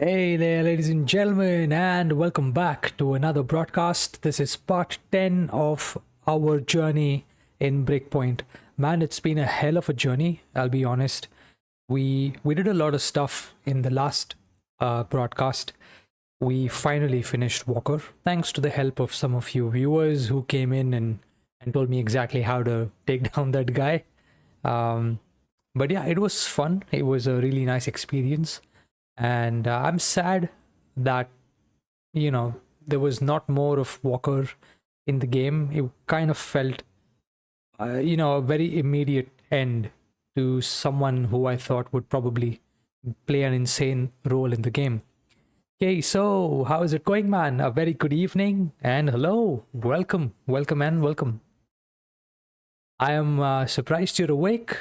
Hey there, ladies and gentlemen, and welcome back to another broadcast. This is part 10 of our journey in Breakpoint. Man, it's been a hell of a journey, I'll be honest. We did a lot of stuff in the last broadcast. We finally finished Walker, thanks to the help of some of you viewers who came in and told me exactly how to take down that guy. But yeah, it was fun. It was a really nice experience. And I'm sad that, there was not more of Walker in the game. It kind of felt, a very immediate end to someone who I thought would probably play an insane role in the game. Okay, so how is it going, man? A very good evening and hello. Welcome, welcome, and welcome. I am surprised you're awake.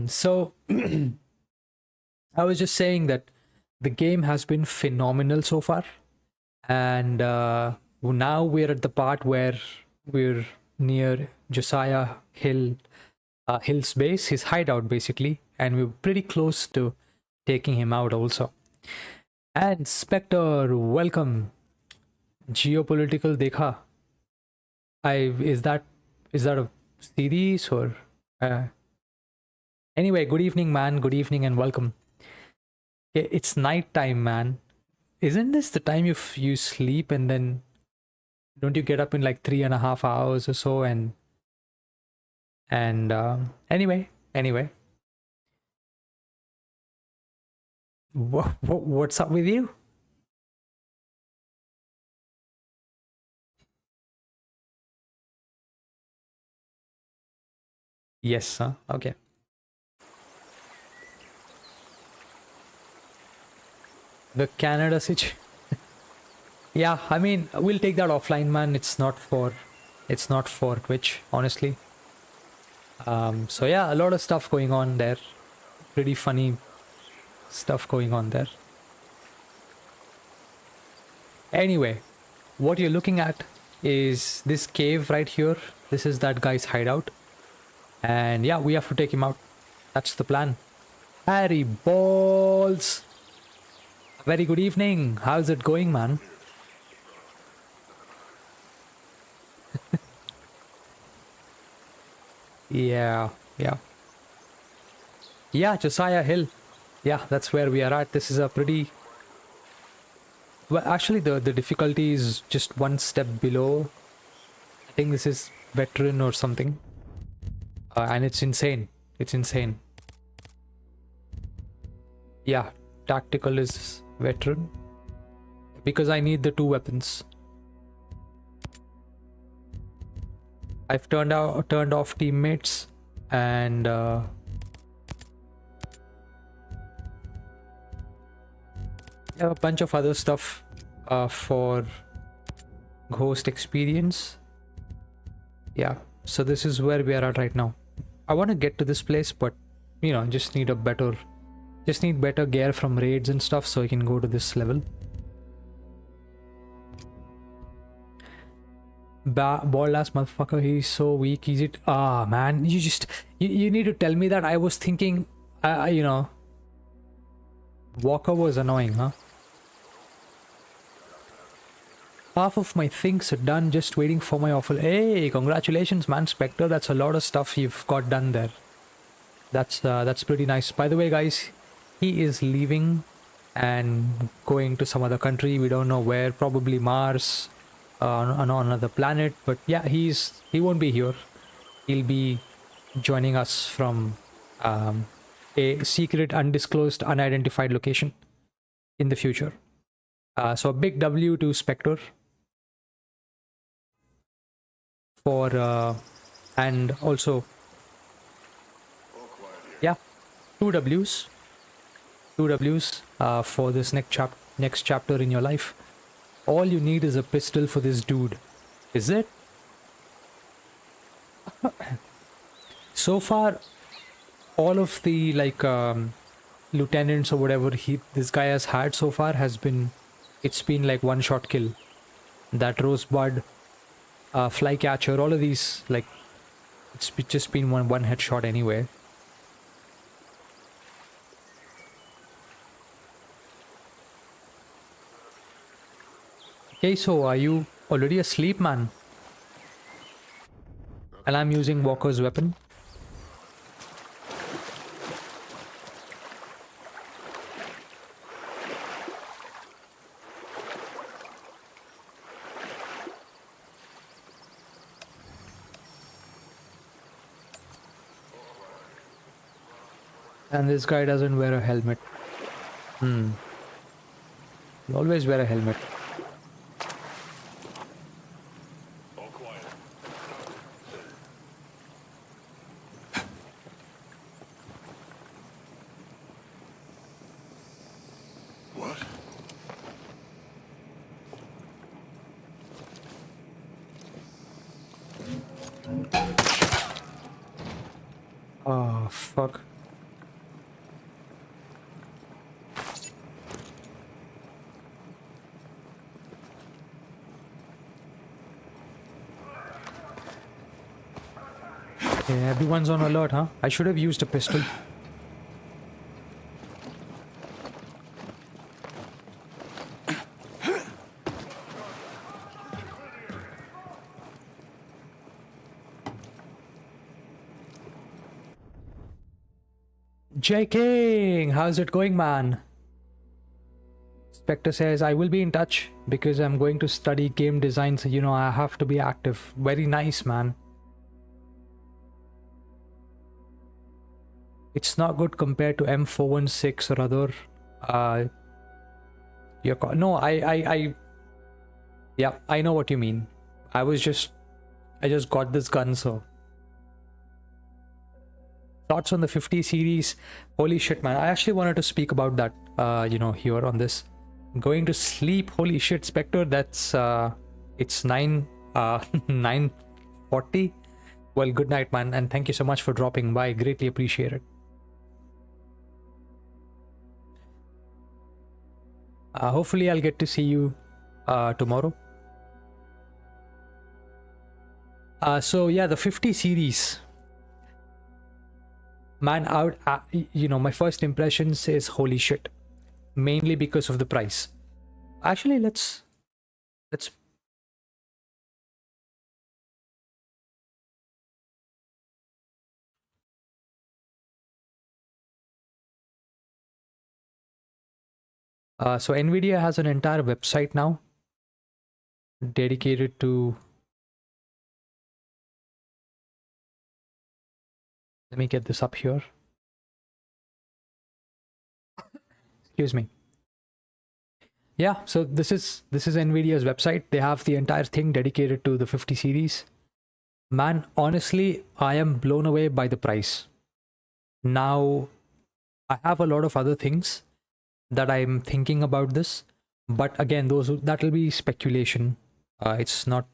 So I was just saying that the game has been phenomenal so far, and now we're at the part where we're near Josiah Hill's base, his hideout basically, and we're pretty close to taking him out also. And Spectre, welcome. Geopolitical Dekha. Is that a series or? Anyway, good evening, man. Good evening and welcome. It's night time, man. Isn't this the time you sleep and then don't you get up in like 3.5 hours or so? And anyway, what's up with you? Yes, huh? Okay. The Canada situation. Yeah, I mean, we'll take that offline, man. It's not for Twitch, honestly. So yeah, a lot of stuff going on there. Pretty funny stuff going on there. Anyway, what you're looking at is this cave right here. This is that guy's hideout. And yeah, we have to take him out. That's the plan. Harry Balls! Very good evening. How's it going, man? Yeah, yeah. Yeah, Josiah Hill. Yeah, that's where we are at. This is a pretty... Well, actually, the difficulty is just one step below. I think this is veteran or something. And it's insane. It's insane. Yeah, tactical is veteran. Because I need the 2 weapons. I've turned off teammates and a bunch of other stuff for ghost experience. Yeah, so this is where we are at right now. I want to get to this place, but you know, just need better gear from raids and stuff so I can go to this level. Bald ass motherfucker, he's so weak. Is it? Ah, man, you need to tell me that. I was thinking, you know, Walker was annoying, huh? Half of my things are done, just waiting for my offer. Hey, congratulations, man, Spectre. That's a lot of stuff you've got done there. That's pretty nice. By the way, guys, he is leaving and going to some other country. We don't know where. Probably Mars. On another planet, but yeah, he won't be here. He'll be joining us from a secret, undisclosed, unidentified location in the future. So a big W to Spectre for and also yeah, 2 W's for this next chapter in your life. All you need is a pistol for this dude. Is it? So far, all of the like lieutenants or whatever this guy has had so far it's been like one-shot kill. That Rosebud, Flycatcher, all of these, like, it's just been one headshot anyway. Okay, so are you already asleep, man? And I'm using Walker's weapon. And this guy doesn't wear a helmet. You always wear a helmet. Oh, fuck. Okay, everyone's on alert, huh? I should have used a pistol. J King, how's it going, man? Spectre says, I will be in touch because I'm going to study game design, so you know I have to be active. Very nice, man. It's not good compared to M416 or other no, yeah, I know what you mean. I just got this gun, so thoughts on the 50 series. Holy shit, man, I actually wanted to speak about that you know, here on this. Going to sleep. Holy shit, Spectre. That's it's 9:40. Well, good night, man, and thank you so much for dropping by. Greatly appreciate it. Hopefully I'll get to see you tomorrow. So yeah, the 50 series, man, out. My first impressions is holy shit, mainly because of the price. Actually, let's. So Nvidia has an entire website now dedicated to. Let me get this up here. Excuse me. Yeah, so this is Nvidia's website. They have the entire thing dedicated to the 50 series. Man, honestly, I am blown away by the price. Now, I have a lot of other things that I'm thinking about this, but again, that will be speculation. It's not.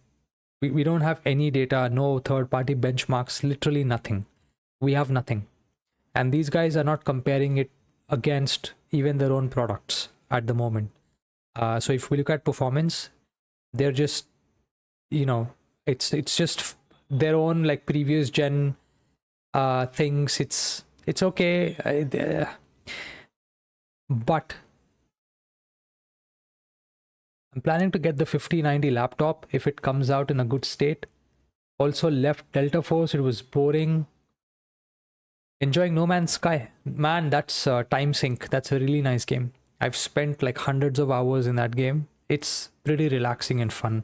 We don't have any data, no third-party benchmarks, literally nothing. We have nothing, and these guys are not comparing it against even their own products at the moment. So if we look at performance, they're just, it's just their own like previous gen things. It's okay, but I'm planning to get the 5090 laptop if it comes out in a good state. Also left Delta Force. It was boring. Enjoying No Man's Sky. Man, that's Time Sync. That's a really nice game. I've spent like hundreds of hours in that game. It's pretty relaxing and fun.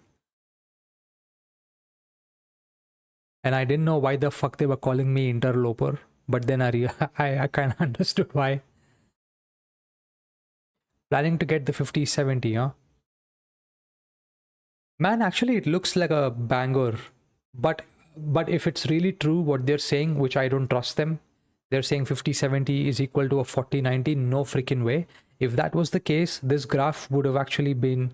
And I didn't know why the fuck they were calling me interloper, but then I kind of understood why. Planning to get the 5070, huh? Man, actually it looks like a banger, but if it's really true what they're saying, which I don't trust them, they're saying 5070 is equal to a 4090. No freaking way. If that was the case, this graph would have actually been,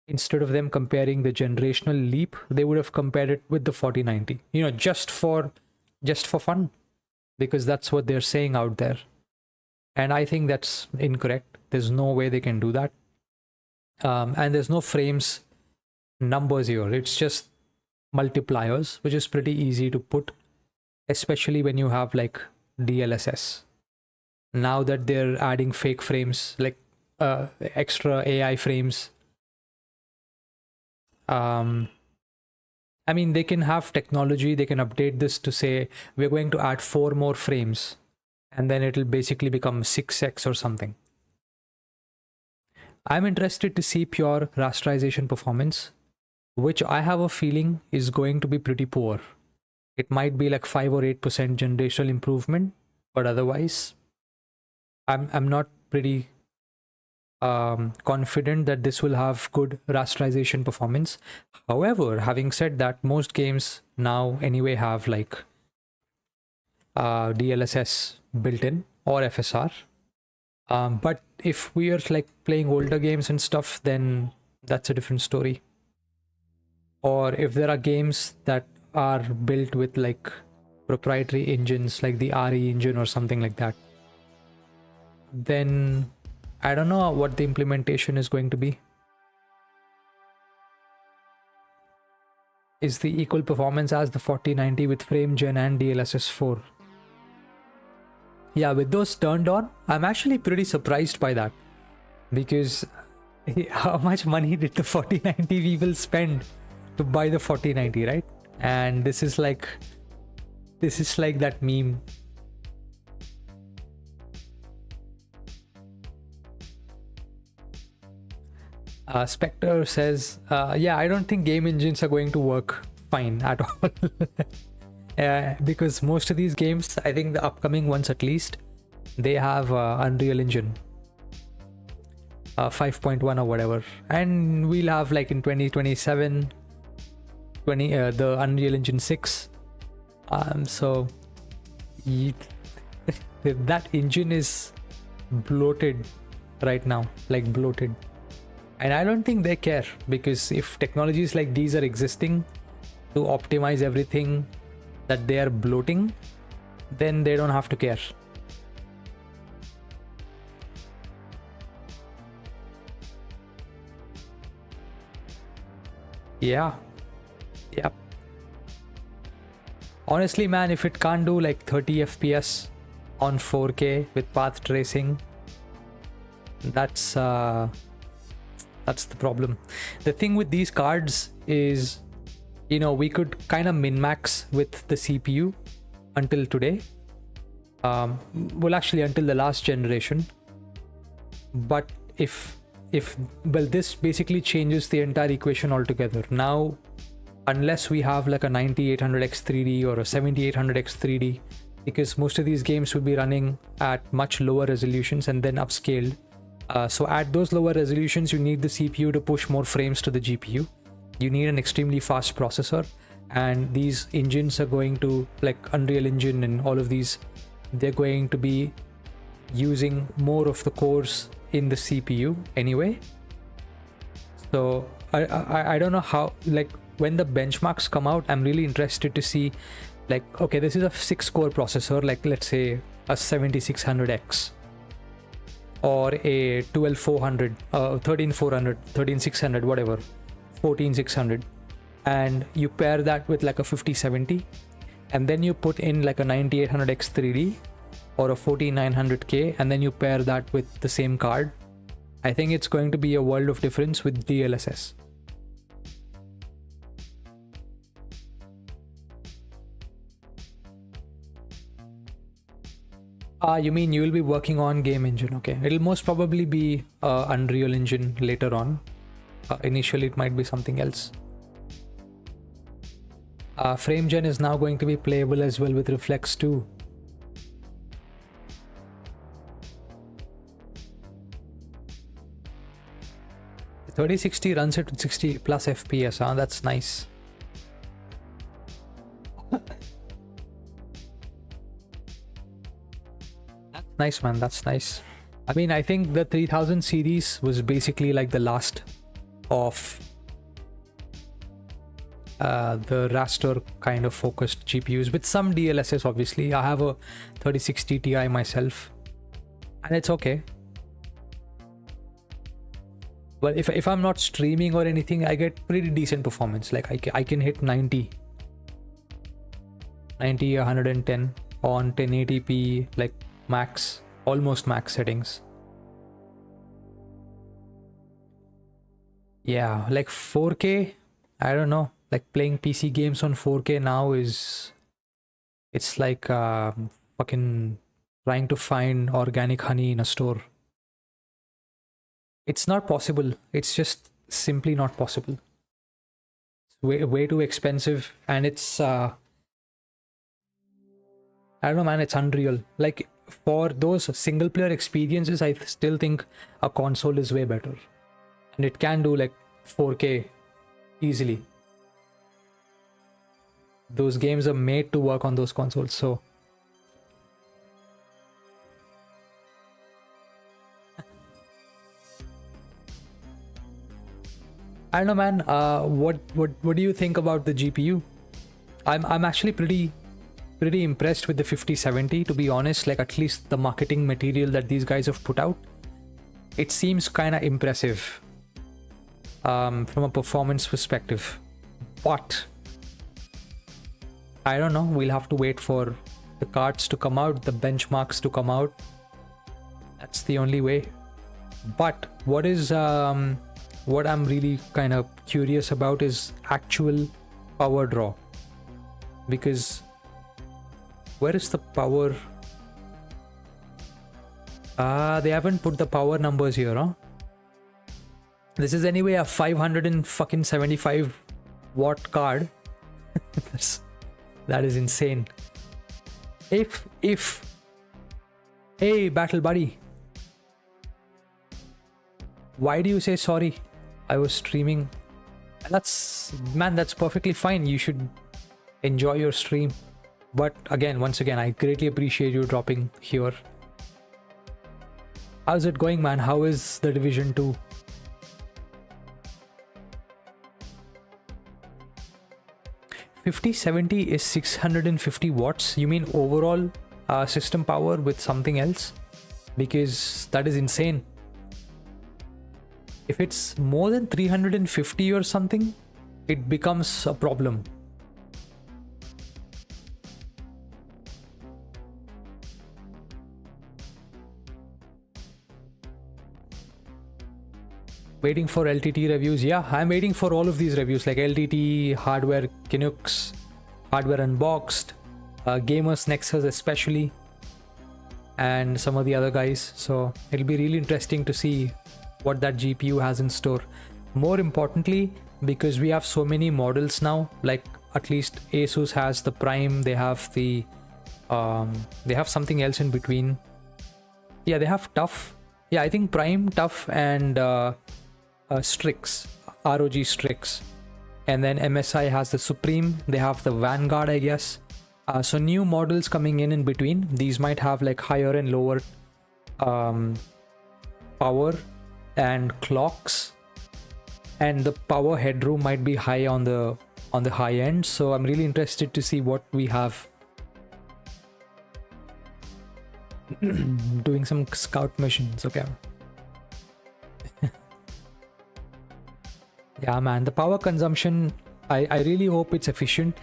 instead of them comparing the generational leap, they would have compared it with the 4090, just for fun, because that's what they're saying out there. And I think that's incorrect. There's no way they can do that. And there's no frames numbers here. It's just multipliers, which is pretty easy to put, especially when you have like DLSS. Now that they're adding fake frames, like extra AI frames, I mean, they can have technology, they can update this to say we're going to add 4 more frames, and then it'll basically become 6x or something. I'm interested to see pure rasterization performance, which I have a feeling is going to be pretty poor. It might be like 5 or 8% generational improvement, but otherwise, I'm not pretty confident that this will have good rasterization performance. However, having said that, most games now anyway have like DLSS built in or FSR. But if we are like playing older games and stuff, then that's a different story. Or if there are games that are built with like proprietary engines like the RE engine or something like that, then I don't know what the implementation is going to be. Is the equal performance as the 4090 with frame gen and DLSS 4? Yeah, with those turned on, I'm actually pretty surprised by that, because how much money did the 4090 people spend to buy the 4090, right? And this is like that meme. Spectre says, yeah, I don't think game engines are going to work fine at all. Because most of these games, I think the upcoming ones at least, they have Unreal Engine 5.1 or whatever, and we'll have like in 2027 the Unreal Engine 6. So that engine is bloated right now, like bloated. And I don't think they care, because if technologies like these are existing to optimize everything that they are bloating, then they don't have to care. Yeah. Yep. Honestly, man, if it can't do like 30 FPS on 4K with path tracing, that's the problem. The thing with these cards is, you know, we could kind of min-max with the CPU until today. Well, actually until the last generation. But well, this basically changes the entire equation altogether. Now, unless we have like a 9800X3D or a 7800X3D, because most of these games will be running at much lower resolutions and then upscaled. So at those lower resolutions, you need the CPU to push more frames to the GPU. You need an extremely fast processor, and these engines are going to, like Unreal Engine and all of these, they're going to be using more of the cores in the CPU anyway. So I don't know how, like when the benchmarks come out, I'm really interested to see, like, okay, this is a 6-core processor, like let's say a 7600X or a 12400, 13400, 13600, whatever, 14600, and you pair that with like a 5070, and then you put in like a 9800X3D or a 14900K, and then you pair that with the same card. I think it's going to be a world of difference with DLSS. You mean you will be working on game engine? Okay, it'll most probably be Unreal Engine later on. Initially it might be something else. FrameGen is now going to be playable as well with Reflex 2. The 3060 runs it with 60 plus FPS, huh? That's nice. Nice, man, that's nice. I mean, I think the 3000 series was basically like the last of the raster kind of focused GPUs with some DLSS. Obviously, I have a 3060 Ti myself, and it's okay. But if I'm not streaming or anything, I get pretty decent performance. Like I can hit 90, 110 on 1080p, like max, almost max settings. Yeah, like 4K, I don't know, like playing PC games on 4K now it's like fucking trying to find organic honey in a store. It's not possible. It's just simply not possible. It's way too expensive, and it's I don't know, man, it's unreal. Like for those single player experiences, I still think a console is way better, and it can do like 4K easily. Those games are made to work on those consoles, so I don't know, man. What do you think about the GPU? I'm actually pretty impressed with the 5070, to be honest. Like, at least the marketing material that these guys have put out, it seems kind of impressive from a performance perspective. But I don't know, we'll have to wait for the cards to come out, the benchmarks to come out. That's the only way. But what I'm really kind of curious about is actual power draw, because where is the power? They haven't put the power numbers here, huh? This is anyway a 575 watt card. That is insane. Hey, battle buddy, why do you say sorry? I was streaming. That's perfectly fine. You should enjoy your stream. But again, once again, I greatly appreciate you dropping here. How's it going, man? How is the Division 2? 5070 is 650 watts. You mean overall system power with something else? Because that is insane. If it's more than 350 or something, it becomes a problem. Waiting for LTT reviews. Yeah, I'm waiting for all of these reviews like LTT, Hardware Canucks, Hardware Unboxed, Gamers Nexus especially, and some of the other guys. So it'll be really interesting to see what that GPU has in store. More importantly, because we have so many models now, like at least Asus has the Prime, they have the they have something else in between. Yeah, they have Tough. Yeah, I think Prime, Tough, and Strix, ROG Strix, and then MSI has the Supreme. They have the Vanguard, I guess. So new models coming in between. These might have like higher and lower power and clocks, and the power headroom might be high on the high end. So I'm really interested to see what we have. Doing some scout missions. Okay. Yeah, man, the power consumption, I really hope it's efficient.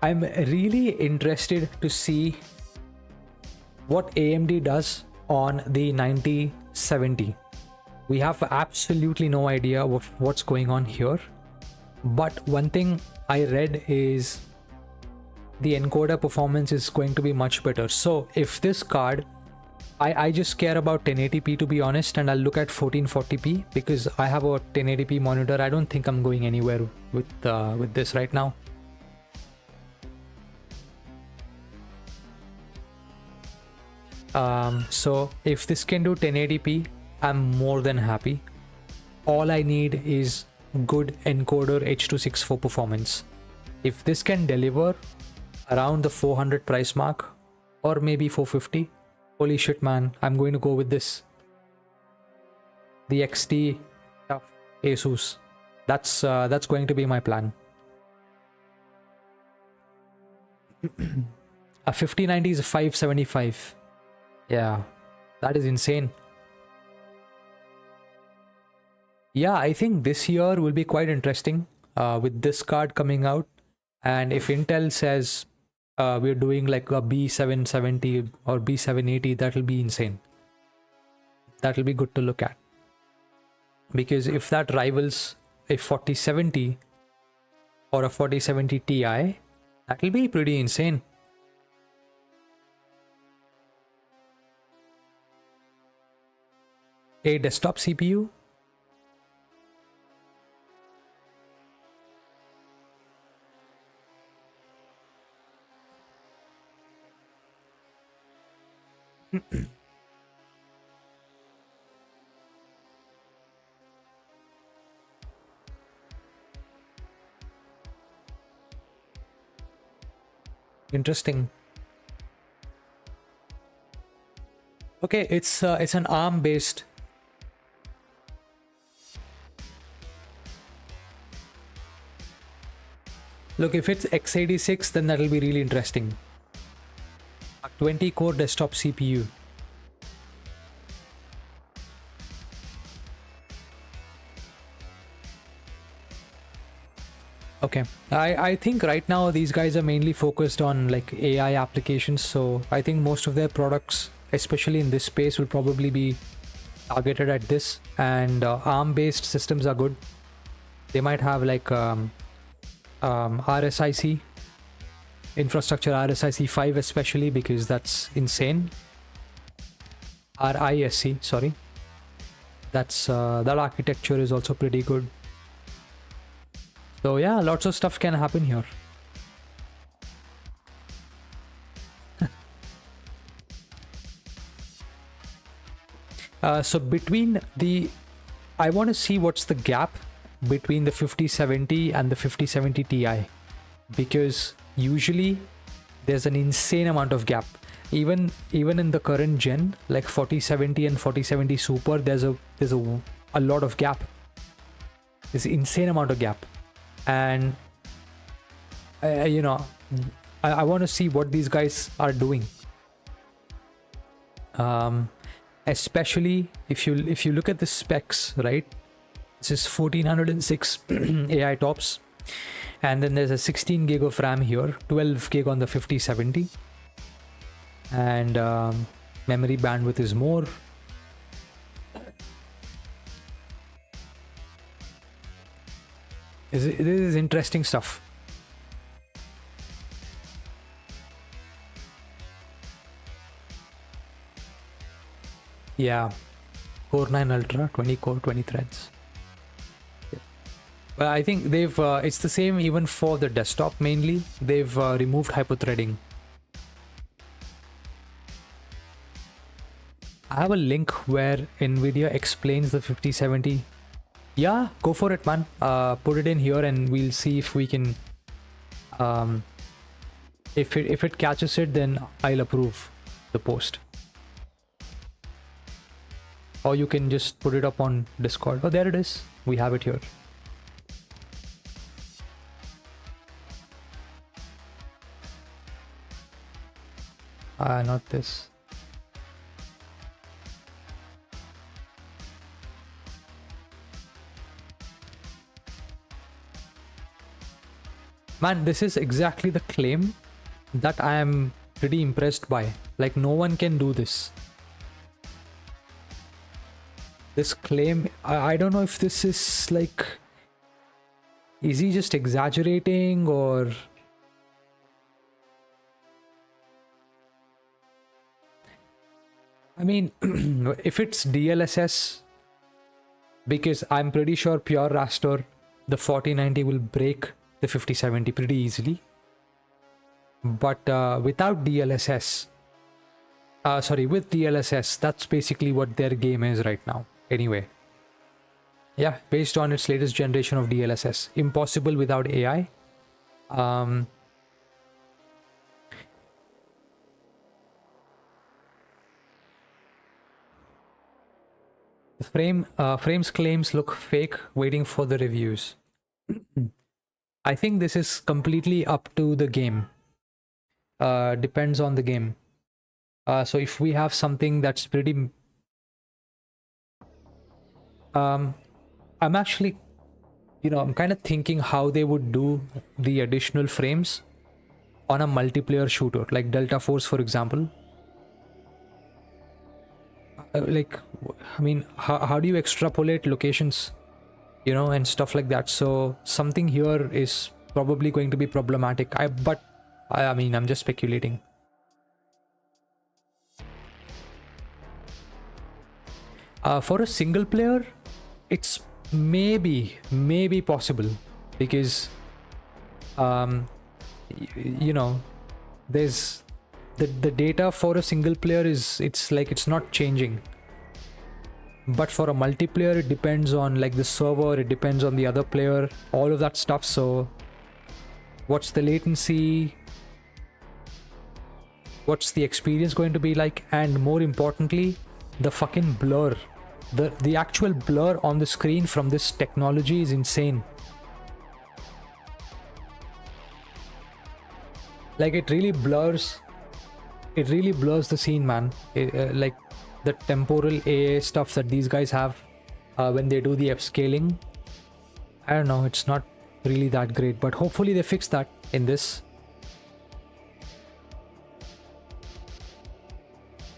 I'm really interested to see what AMD does on the 9070. We have absolutely no idea what's going on here. But one thing I read is the encoder performance is going to be much better. So if this card, I just care about 1080p to be honest, and I'll look at 1440p because I have a 1080p monitor. I don't think I'm going anywhere with this right now. So if this can do 1080p, I'm more than happy. All I need is good encoder H.264 performance. If this can deliver around the 400 price mark or maybe 450, holy shit, man, I'm going to go with this. The XT Tough Asus. That's going to be my plan. A 5090 is a 575. Yeah, that is insane. Yeah, I think this year will be quite interesting with this card coming out. And if Intel says we're doing like a B770 or B780, that'll be insane. That'll be good to look at. Because if that rivals a 4070 or a 4070 Ti, that'll be pretty insane. A desktop CPU? Interesting. Okay, it's an ARM based. Look, if it's x86, then that'll be really interesting. A 20 core desktop CPU. Okay, I think right now these guys are mainly focused on like AI applications, so I think most of their products, especially in this space, will probably be targeted at this, and ARM based systems are good. They might have like RSIC infrastructure, RSIC 5 especially, because that's insane. RISC, sorry. That's that architecture is also pretty good. So yeah, lots of stuff can happen here. So between the, I want to see what's the gap between the 5070 and the 5070 Ti, because usually there's an insane amount of gap. Even in the current gen, like 4070 and 4070 Super, there's a lot of gap. There's an insane amount of gap. And you know, I want to see what these guys are doing. Especially if you look at the specs, right? This is 1406 AI tops, and then there's a 16 gig of RAM here, 12 gig on the 5070, and memory bandwidth is more. This is interesting stuff. Yeah, Core 9 Ultra, 20 core, 20 threads. But I think they've it's the same even for the desktop mainly. They've removed hyperthreading. I have a link where Nvidia explains the 5070. Yeah, go for it, man. Put it in here and we'll see if we can if it catches it, then I'll approve the post. Or you can just put it up on Discord. Oh, there it is. We have it here. Not this. Man, this is exactly the claim that I am pretty impressed by. Like, no one can do this. This claim, I don't know if this is like, is he just exaggerating or... I mean, if it's DLSS, because I'm pretty sure pure raster, the 4090 will break the 5070 pretty easily. But without DLSS, with DLSS, that's basically what their game is right now. Anyway, yeah, based on its latest generation of DLSS, impossible without AI. Frames claims look fake, waiting for the reviews. I think this is completely up to the game. Depends on the game. So if we have something that's pretty... I'm actually, I'm kind of thinking how they would do the additional frames on a multiplayer shooter, like Delta Force, for example. Like, I mean, how do you extrapolate locations, and stuff like that? So something here is probably going to be problematic. I mean, I'm just speculating. For a single player, it's maybe possible because, there's the data for a single player it's not changing. But for a multiplayer, it depends on like the server, it depends on the other player, all of that stuff. So what's the latency? What's the experience going to be like? And more importantly, the fucking blur. The actual blur on the screen from this technology is insane. Like, it really blurs the scene, man. Like the temporal AA stuff that these guys have when they do the upscaling, I don't know, it's not really that great, but hopefully they fix that in this.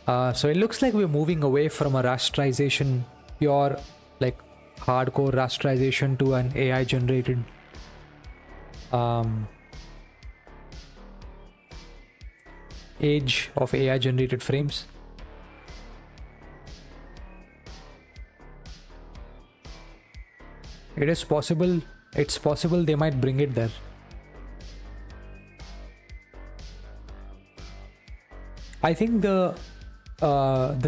So it looks like we're moving away from a rasterization, pure like hardcore rasterization, to an AI generated age of AI generated frames. It's possible they might bring it there. I think the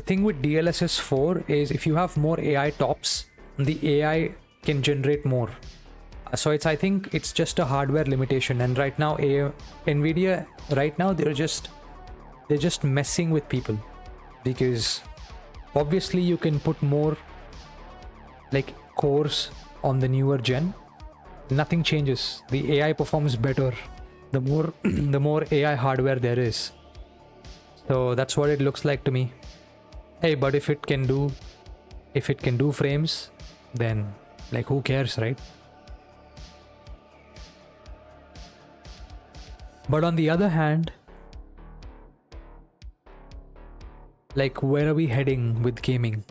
thing with DLSS 4 is if you have more AI tops, the AI can generate more. So I think it's just a hardware limitation, and right now Nvidia right now they're just messing with people, because obviously you can put more like cores on the newer gen, nothing changes, the AI performs better, the more the more AI hardware there is. So that's what it looks like to me. Hey, but if it can do frames, then like who cares, right? But on the other hand, like where are we heading with gaming?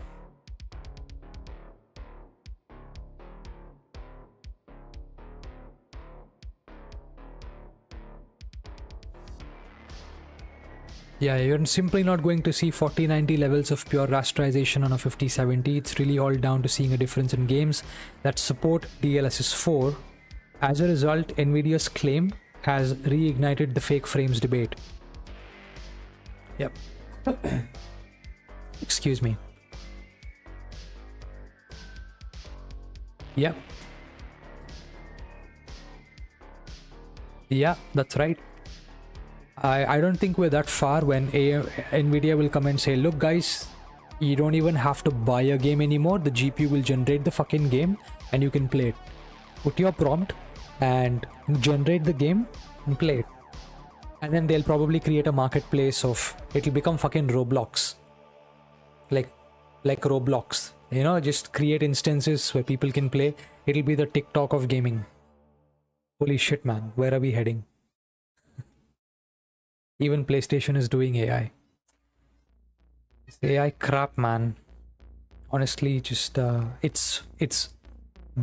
Yeah, you're simply not going to see 4090 levels of pure rasterization on a 5070. It's really all down to seeing a difference in games that support DLSS 4. As a result, Nvidia's claim has reignited the fake frames debate. Yep. Excuse me. Yep. Yeah, that's right. I don't think we're that far when Nvidia will come and say, look guys, you don't even have to buy a game anymore. The GPU will generate the fucking game and you can play it. Put your prompt and generate the game and play it. And then they'll probably create a marketplace of, it'll become fucking Roblox. Like Roblox. You know, just create instances where people can play. It'll be the TikTok of gaming. Holy shit, man. Where are we heading? Even PlayStation is doing AI. It's AI crap, man. Honestly, just it's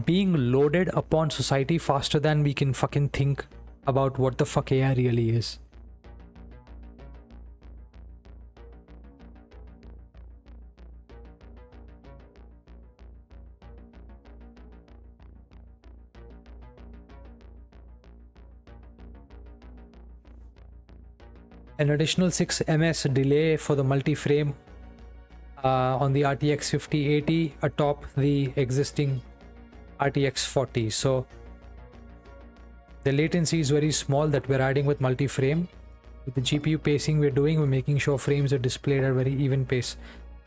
being loaded upon society faster than we can fucking think about what the fuck AI really is. An additional 6 ms delay for the multi-frame on the RTX 5080 atop the existing RTX 40. So the latency is very small that we're adding with multi-frame. With the GPU pacing we're making sure frames are displayed at a very even pace.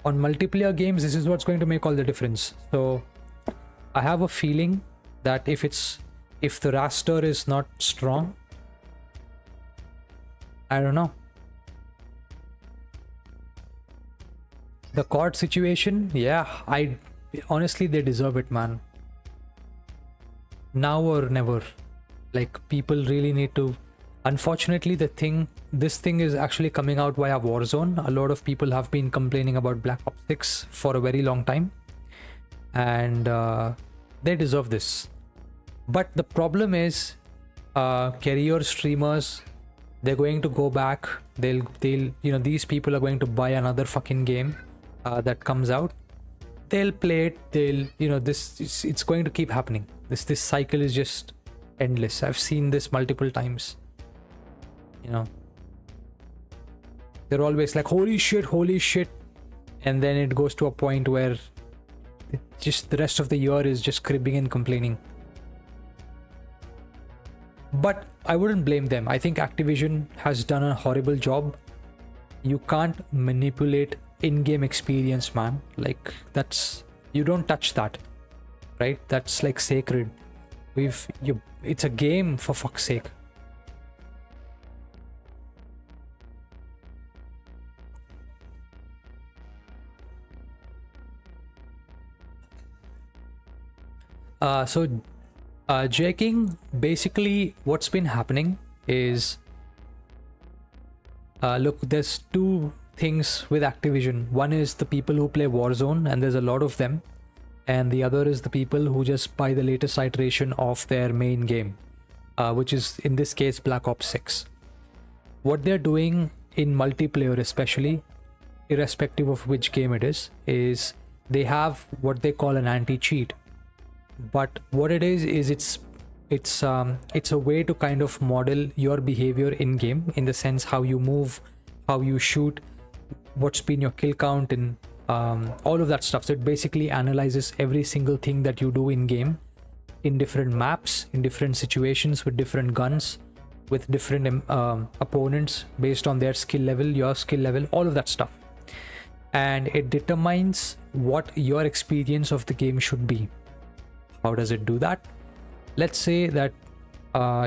On multiplayer games, this is what's going to make all the difference. So I have a feeling that if the raster is not strong, I don't know. The COD situation, yeah, honestly, they deserve it, man. Now or never. Like, people really need to. Unfortunately, this thing is actually coming out via Warzone. A lot of people have been complaining about Black Ops 6 for a very long time, and they deserve this. But the problem is, career streamers, they're going to go back. They'll these people are going to buy another fucking game that comes out. They'll play it. It's going to keep happening. This cycle is just endless. I've seen this multiple times. They're always like, holy shit, and then it goes to a point where just the rest of the year is just cribbing and complaining. But I wouldn't blame them. I think Activision has done a horrible job. You can't manipulate in-game experience, man. Like, you don't touch that, right? That's like sacred. It's a game, for fuck's sake. Jaking, basically what's been happening is, look, there's two things with Activision. One is the people who play Warzone, and there's a lot of them, and the other is the people who just buy the latest iteration of their main game, which is in this case Black Ops 6. What they're doing in multiplayer, especially, irrespective of which game it is they have what they call an anti-cheat. But what it is it's a way to kind of model your behavior in game, in the sense how you move, how you shoot, what's been your kill count, and all of that stuff. So it basically analyzes every single thing that you do in game, in different maps, in different situations, with different guns, with different opponents, based on their skill level, your skill level, all of that stuff. And it determines what your experience of the game should be. How does it do that? Let's say that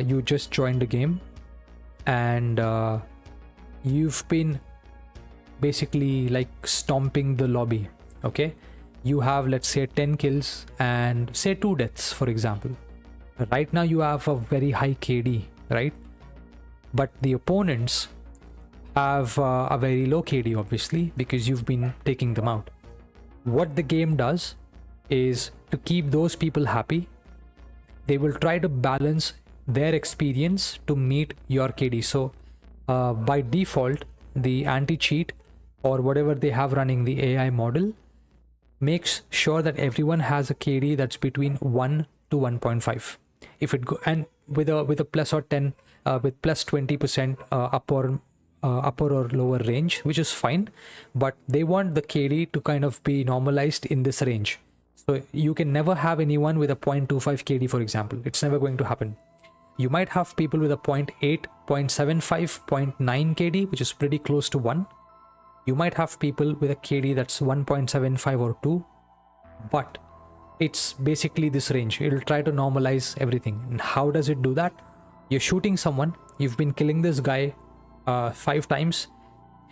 you just joined the game and you've been basically like stomping the lobby. Okay, you have, let's say, 10 kills and say 2 deaths, for example. Right now you have a very high KD, right? But the opponents have a very low KD, obviously, because you've been taking them out. What the game does is to keep those people happy, they will try to balance their experience to meet your KD. So by default, the anti-cheat or whatever they have running, the AI model, makes sure that everyone has a KD that's between 1 to 1.5. If it go, and with a plus or 10 with plus 20% upper or lower range, which is fine, but they want the KD to kind of be normalized in this range. So you can never have anyone with a 0.25 KD, for example. It's never going to happen. You might have people with a 0.8, 0.75, 0.9 KD, which is pretty close to 1. You might have people with a KD that's 1.75 or 2, but it's basically this range. It'll try to normalize everything. And how does it do that? You're shooting someone, you've been killing this guy 5 times,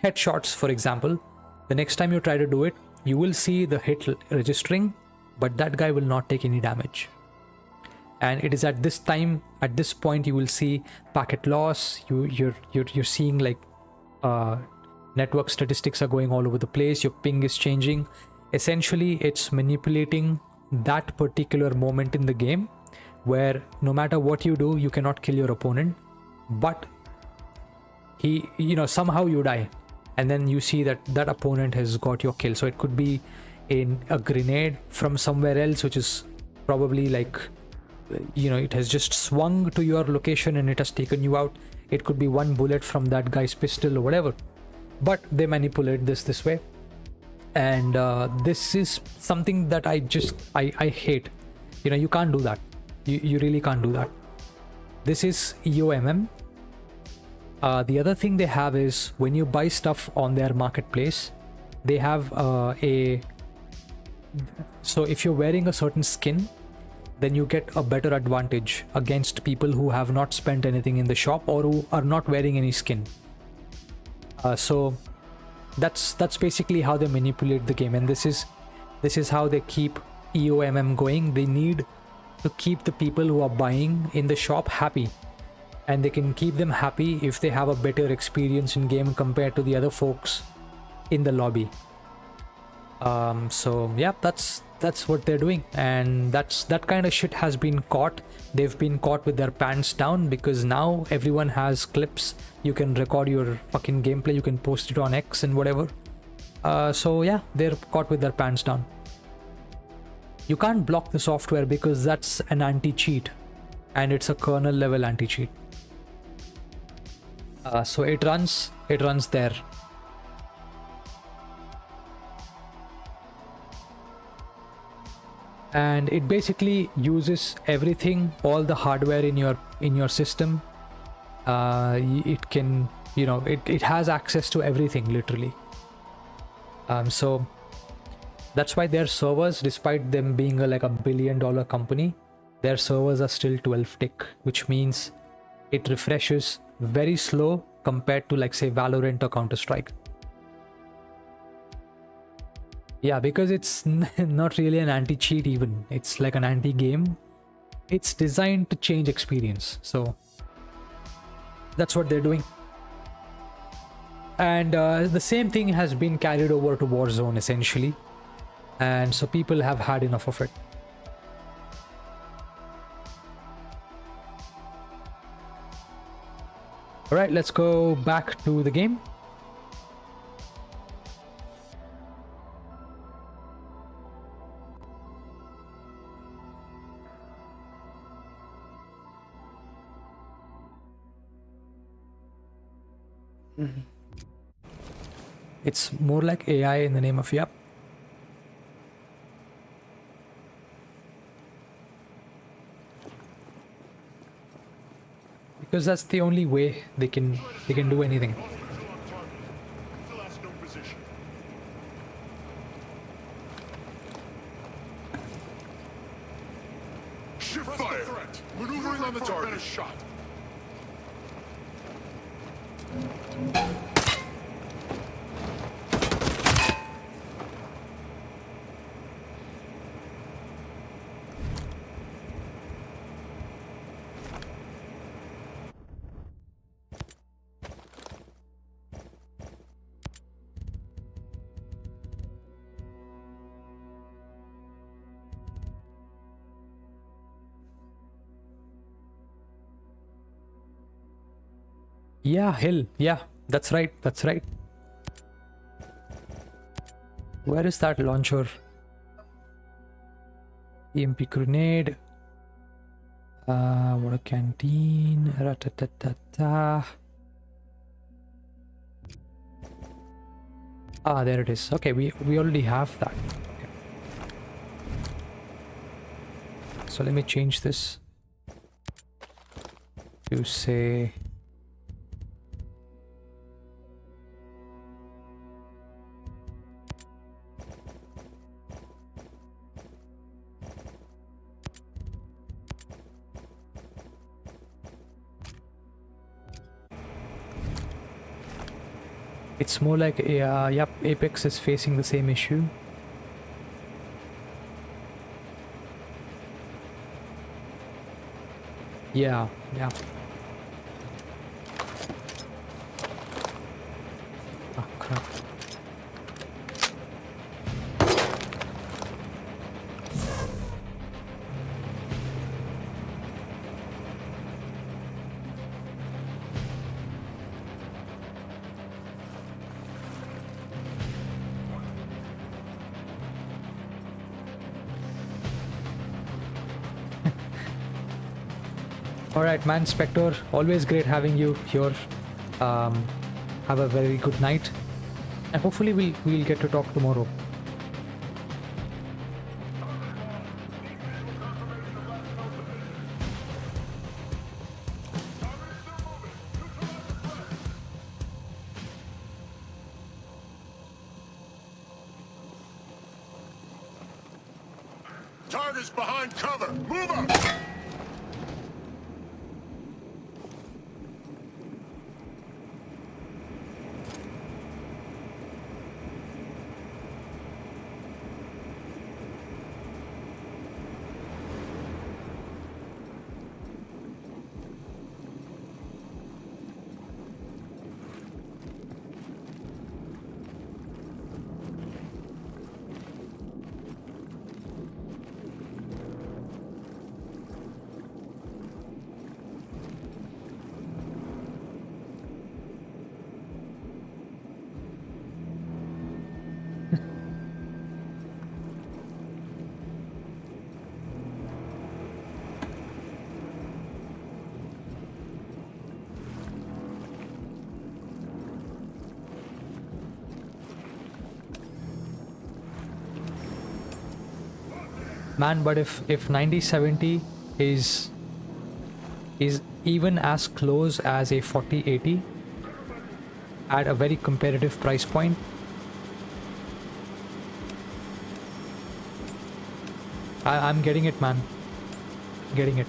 headshots, for example. The next time you try to do it, you will see the hit registering, but that guy will not take any damage. And it is at this time, at this point, you will see packet loss. You're seeing like network statistics are going all over the place. Your ping is changing. Essentially, it's manipulating that particular moment in the game where no matter what you do, you cannot kill your opponent, but he, somehow you die, and then you see that that opponent has got your kill. So it could be in a grenade from somewhere else, which is probably like, it has just swung to your location and it has taken you out. It could be one bullet from that guy's pistol or whatever, but they manipulate this way. And this is something that I hate. You can't do that. You really can't do that. This is EOMM. The other thing they have is when you buy stuff on their marketplace, they have so if you're wearing a certain skin, then you get a better advantage against people who have not spent anything in the shop or who are not wearing any skin. So that's basically how they manipulate the game, and this is how they keep EOMM going. They need to keep the people who are buying in the shop happy, and they can keep them happy if they have a better experience in game compared to the other folks in the lobby. So yeah, that's what they're doing, and that kind of shit has been caught. They've been caught with their pants down, because now everyone has clips. You can record your fucking gameplay, you can post it on X and whatever. So yeah, they're caught with their pants down. You can't block the software because that's an anti-cheat, and it's a kernel level anti-cheat. So it runs there. And it basically uses everything, all the hardware in your system. It can, it has access to everything, literally. So that's why their servers, despite them being like a $1 billion company, their servers are still 12 tick, which means it refreshes very slow compared to, like, say, Valorant or Counter-Strike. Yeah, because it's not really an anti-cheat even. It's like an anti-game. It's designed to change experience. So that's what they're doing. And the same thing has been carried over to Warzone, essentially. And so people have had enough of it. Alright, let's go back to the game. It's more like AI in the name of yep. Because that's the only way they can do anything. Shift fire. Maneuvering on the target. Shot. Yeah, hill. Yeah, that's right. That's right. Where is that launcher? EMP grenade. What a canteen. Ratatatata. Ah, there it is. Okay, we already have that. Okay. So let me change this to say it's more like yep, Apex is facing the same issue. Yeah, yeah. Oh crap. All right, man, Spectre. Always great having you here. Have a very good night, and hopefully we'll get to talk tomorrow. Target's behind cover. Move up. Man, but if 9070 is even as close as a 4080 at a very competitive price point, I'm getting it, man. Getting it.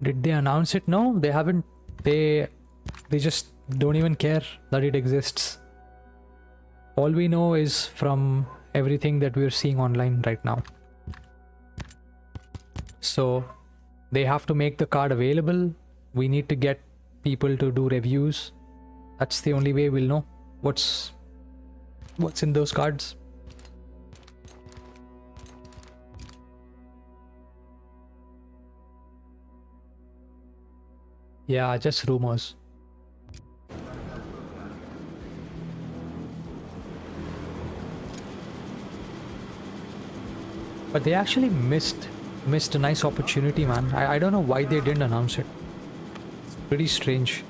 Did they announce it? No, they haven't. They just don't even care that it exists. All we know is from everything that we're seeing online right now. So they have to make the card available. We need to get people to do reviews. That's the only way we'll know what's in those cards. Yeah, just rumors. But they actually missed a nice opportunity, man. I don't know why they didn't announce it. It's pretty strange.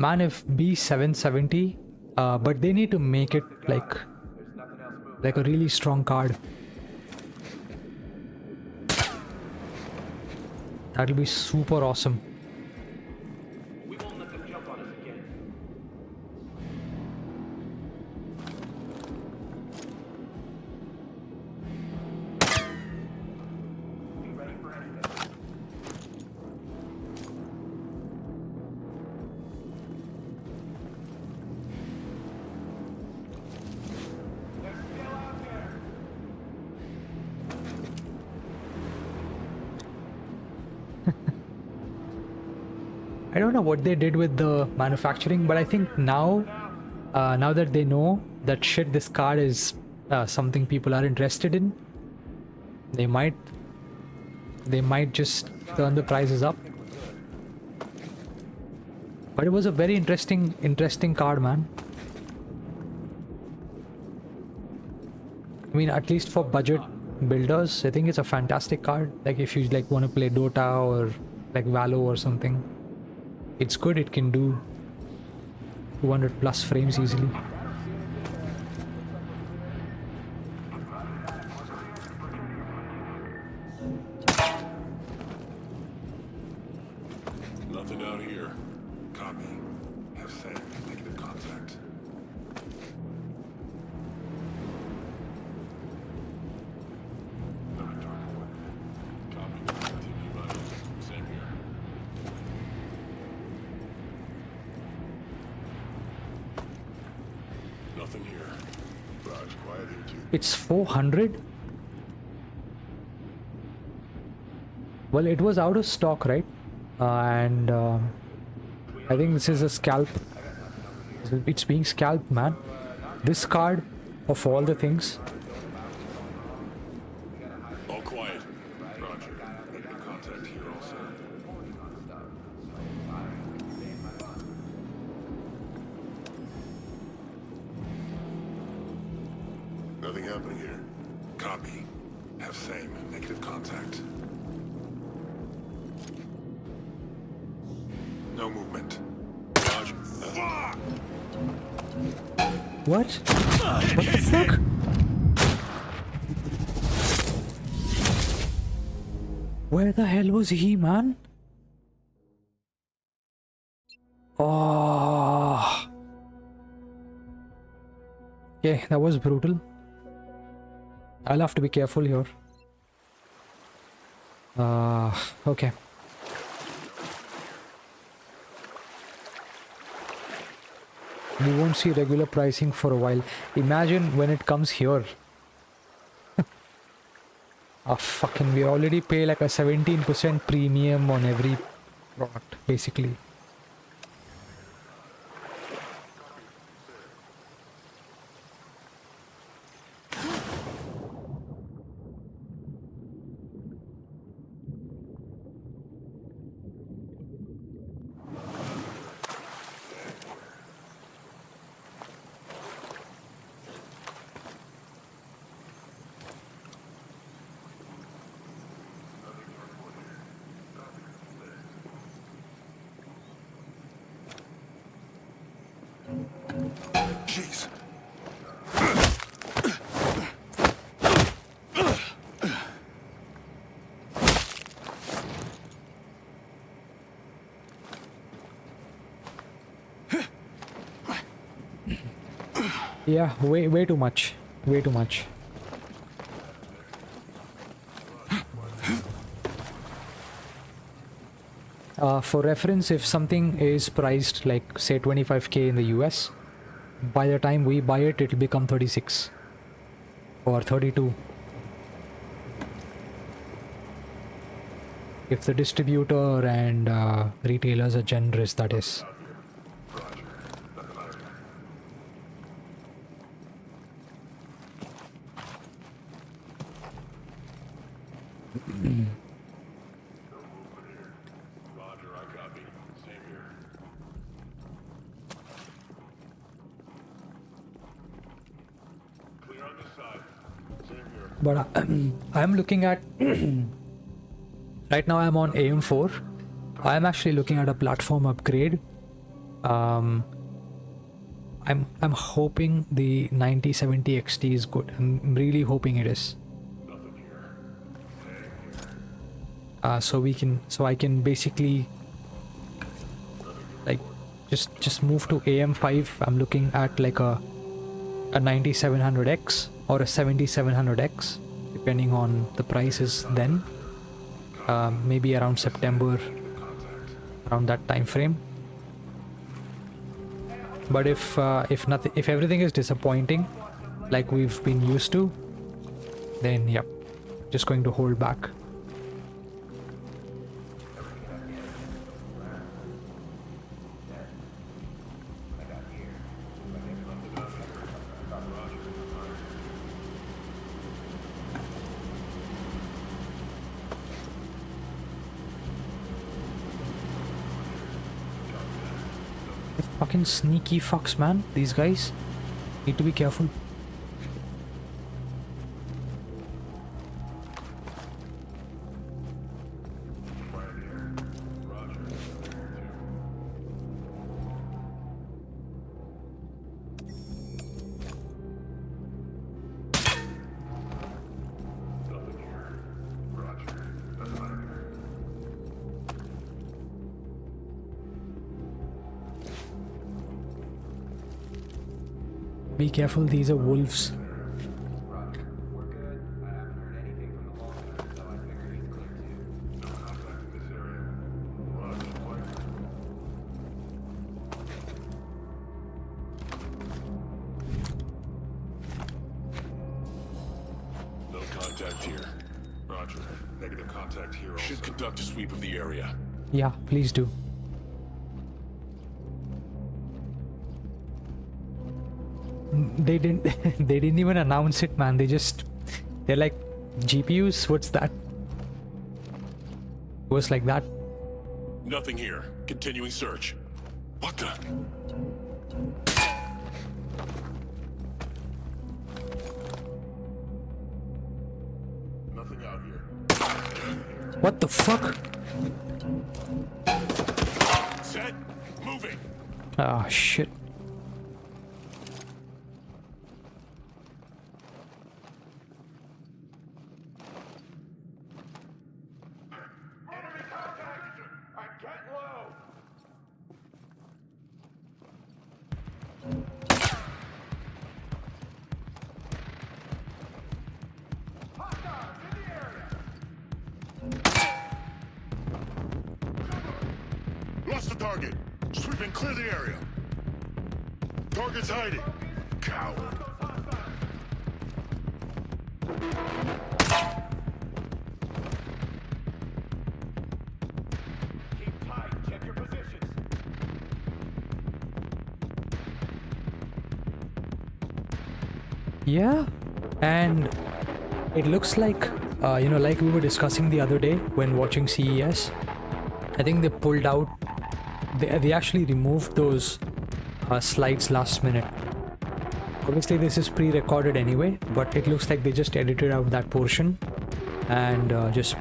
Man, if B770, but they need to make it like a really strong card. That'll be super awesome. We won't let them jump on us again. Be ready for anything. They're still out there. I don't know what they did with the manufacturing, but I think now, now that they know that shit, this card is something people are interested in, they might just turn the prices up. But it was a very interesting card, man. I mean, at least for budget builders, I think it's a fantastic card. Like if you like want to play Dota or like Valo or something, it's good. It can do 200 plus frames easily. Nothing out here. Copy. Have sent negative contact. Copy. TV buddy. Same here. Nothing here. Raj, quiet here too. It's 400. Well, it was out of stock, right? And I think this is a scalp. It's being scalped, man. This card, of all the things. All quiet. Roger. Negative contact here also. Nothing happening here. Copy. Have same. Negative contact. No movement. Roger. What? What the fuck? Where the hell was he, man? Oh. Okay, that was brutal. I'll have to be careful here. Okay. We won't see regular pricing for a while. Imagine when it comes here. Fucking, we already pay like a 17% premium on every product, basically. Jeez. Yeah, way too much. Way too much. For reference, if something is priced like say 25k in the US, by the time we buy it, it'll become 36 or 32. If the distributor and retailers are generous, that is. Roger, I copy. Same here. Clear on this side. Same here. But I'm looking at right now I'm on AM4. I'm actually looking at a platform upgrade. I'm hoping the 9070 XT is good. I'm really hoping it is. So I can basically like just move to AM5. I'm looking at like a 9700X or a 7700X, depending on the prices then. Maybe around September, around that time frame. But if everything is disappointing, like we've been used to, then yep, just going to hold back. Fucking sneaky fucks, man. These guys need to be careful. Be careful, these are wolves. We're good. I haven't heard anything from the long term, so I figure he's clear too. No contact in this area. No contact here. Roger. Negative contact here also. Should conduct a sweep of the area. Yeah, please do. They didn't they didn't even announce it, man. They're like, GPUs, what's that? It was like that. Nothing here. Continuing search. What the? Nothing out here. What the fuck? Set. Moving. Ah, shit. Lost the target. Sweep and clear the area. Target's hiding. Coward. Keep tight. Check your positions. Yeah, and it looks like, like we were discussing the other day when watching CES, I think they pulled out, they actually removed those slides last minute. Obviously this is pre-recorded anyway, but it looks like they just edited out that portion and just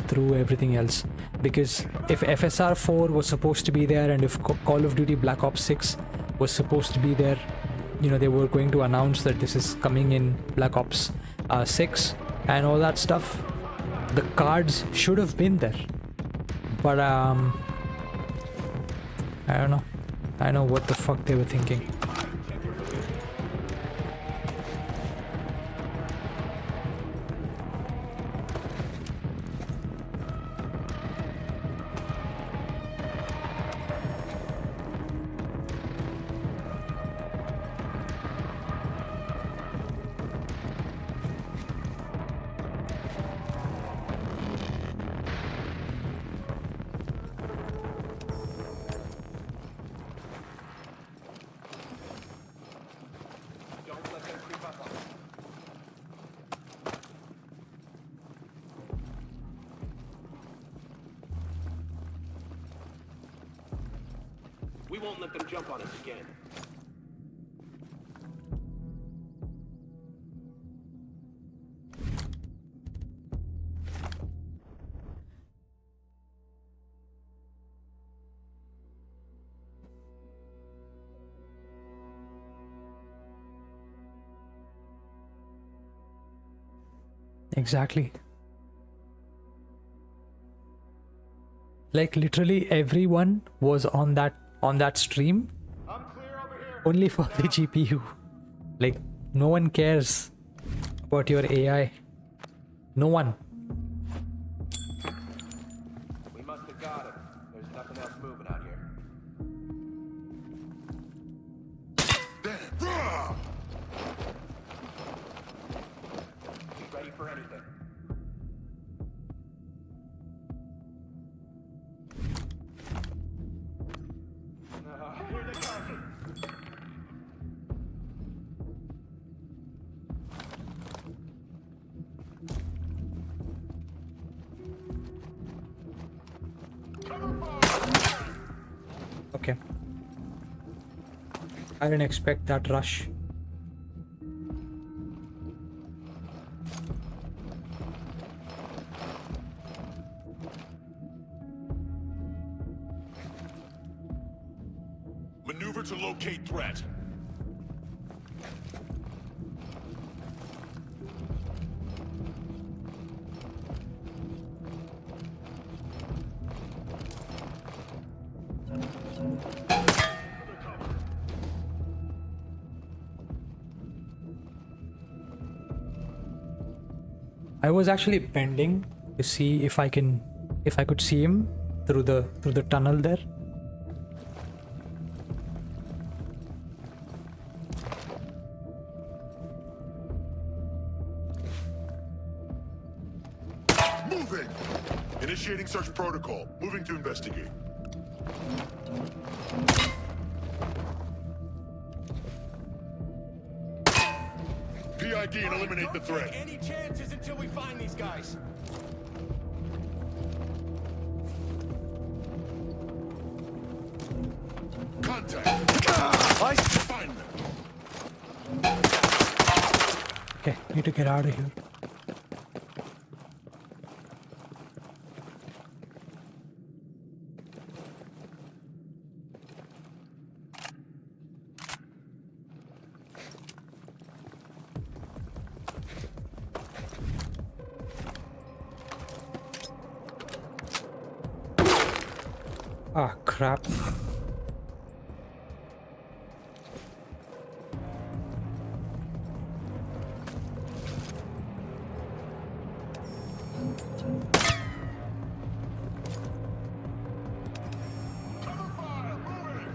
threw everything else. Because if FSR 4 was supposed to be there and if Call of Duty Black Ops 6 was supposed to be there, they were going to announce that this is coming in Black Ops 6 and all that stuff, the cards should have been there. But I don't know. I know what the fuck they were thinking. Don't let them creep up on us. We won't let them jump on us again. Exactly. Like literally everyone was on that stream I'm clear over here. only for the GPU. Like no one cares about your AI. No one. We must have got him. There's nothing else moving out here. Damn! Rah! Be ready for anything. Here they come. Okay. I didn't expect that rush. Maneuver to locate threat. I was actually bending to see if I could see him through the tunnel there. Moving! Initiating search protocol. Moving to investigate. PID and eliminate the threat. Any chances until we find these guys. Contact. Find them. Okay, need to get out of here. Ah, crap. Cover fire. Moving.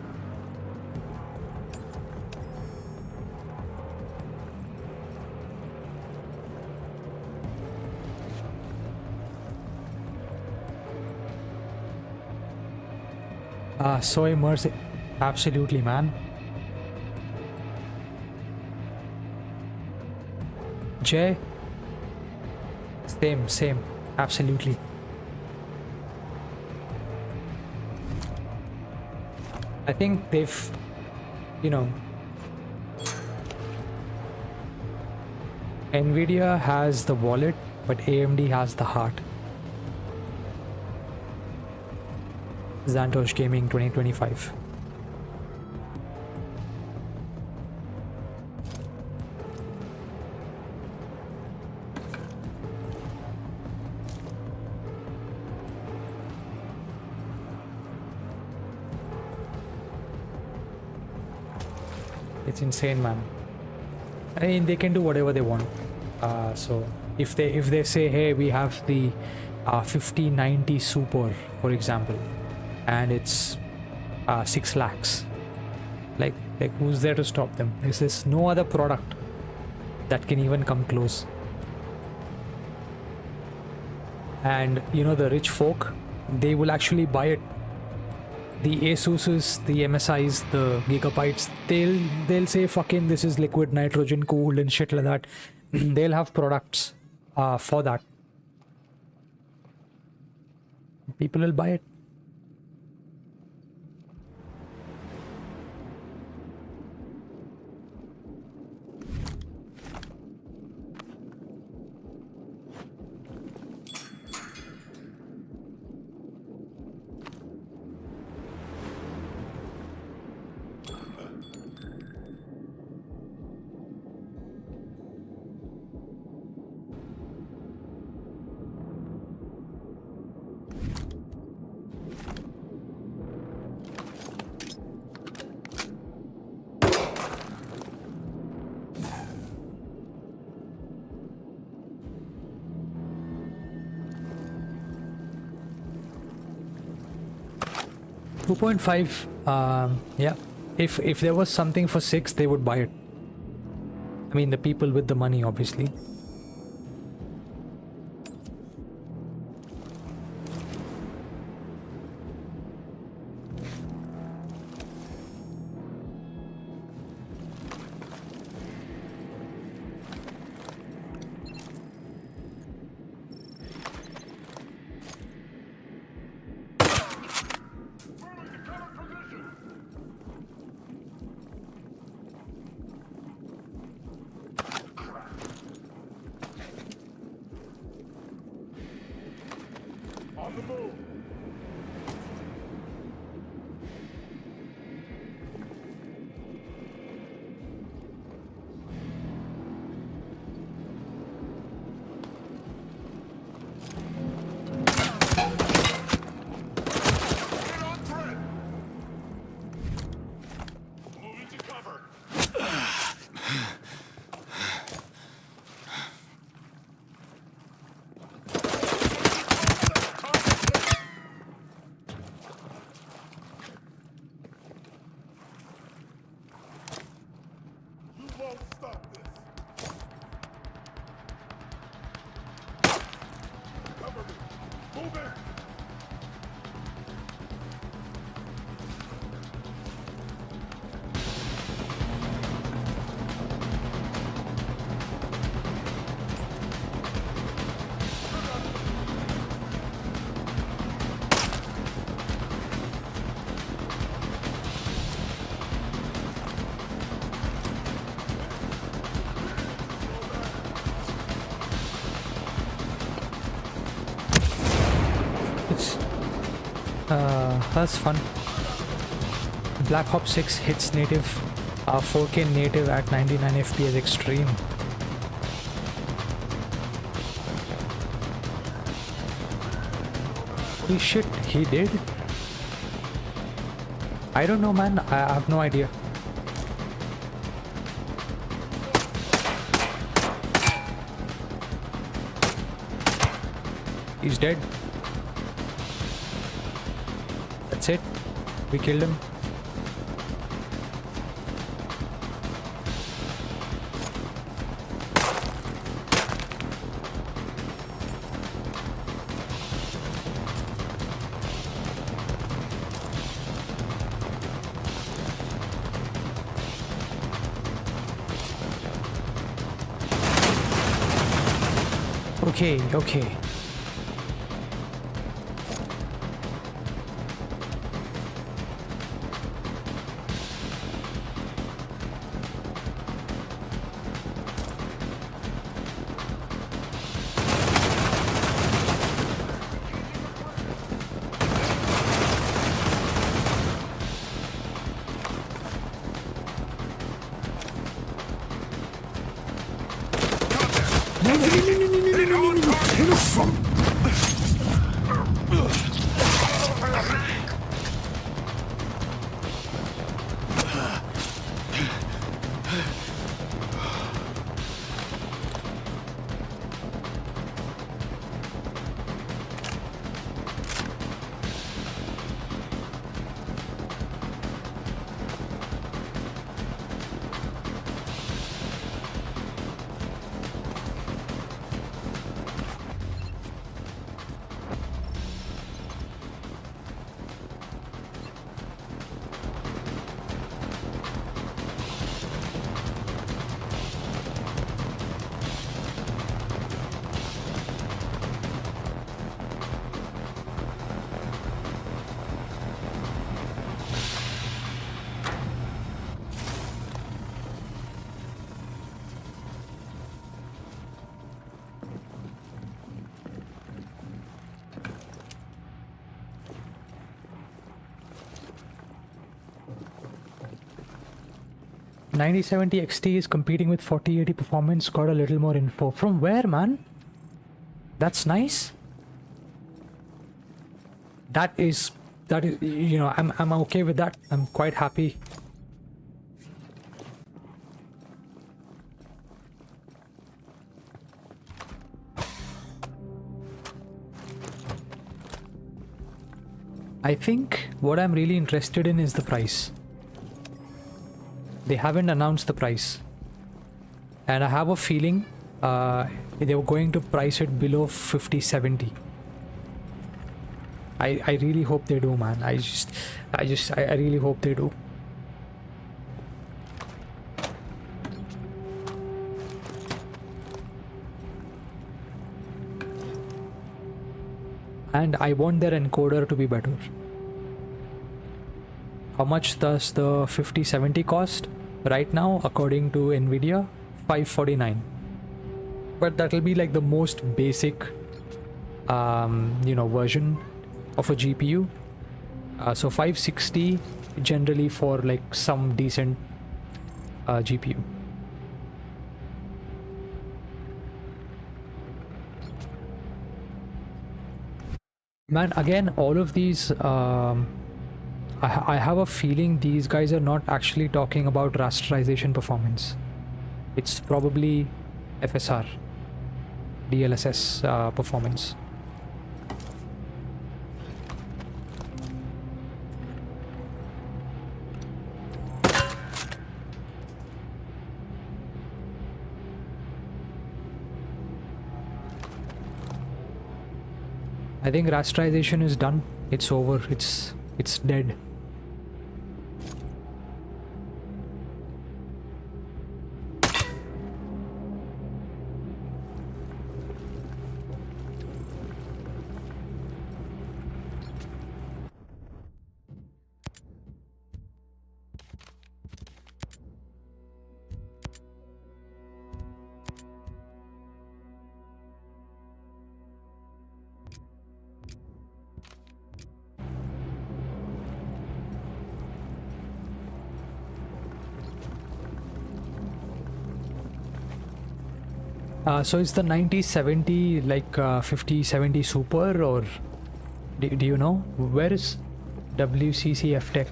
Ah, so immersive. Absolutely, man. Jay? Same. Absolutely. I think they've, Nvidia has the wallet, but AMD has the heart. Xantosh Gaming 2025. It's insane, man. I mean, they can do whatever they want. So if they say, hey, we have the 5090 Super, for example, and it's 6 lakhs, like who's there to stop them? There's no other product that can even come close. And the rich folk, they will actually buy it. The Asuses, the MSIs, the Gigabytes, they'll say fucking this is liquid nitrogen cooled and shit like that. They'll have products for that. People will buy it. 2.5. Yeah. If there was something for 6, they would buy it. I mean, the people with the money, obviously. On the move. Get on threat. Moving to cover. You won't stop this. Cover me. Move in. It's that's fun. Black Ops 6 hits native 4K native at 99 FPS extreme. Holy shit, he did? I don't know, man. I have no idea. He's dead. That's it. We killed him. Okay, okay. $9070 XT is competing with 4080 performance. Got a little more info. From where, man? That's nice. That is, you know, I'm okay with that. I'm quite happy. I think what I'm really interested in is the price. They haven't announced the price. And I have a feeling they were going to price it below 50-70. I really hope they do, man. I really hope they do. And I want their encoder to be better. How much does the 5070 cost? Right now, according to Nvidia, 549. But that'll be like the most basic, version of a GPU. So 560 generally for like some decent GPU. Man, again, all of these, I have a feeling these guys are not actually talking about rasterization performance. It's probably FSR, DLSS performance. I think rasterization is done. It's over. It's dead. So is the 9070 like 5070 Super, or do you know? Where is WCCF Tech?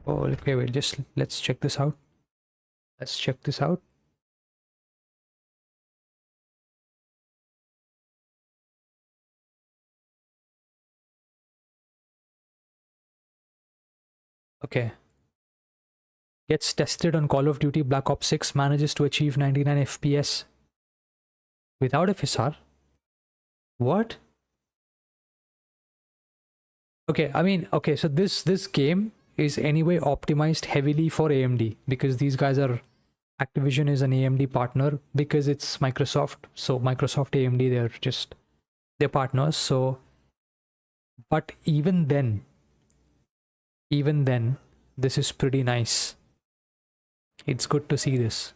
Oh, okay, wait, let's check this out. Let's check this out. Okay. Gets tested on Call of Duty Black Ops 6, manages to achieve 99 FPS. Without FSR? What? Okay, I mean, okay, so this game is anyway optimized heavily for AMD because these guys are, Activision is an AMD partner because it's Microsoft. So Microsoft, AMD, they're partners. So, but even then, this is pretty nice. It's good to see this.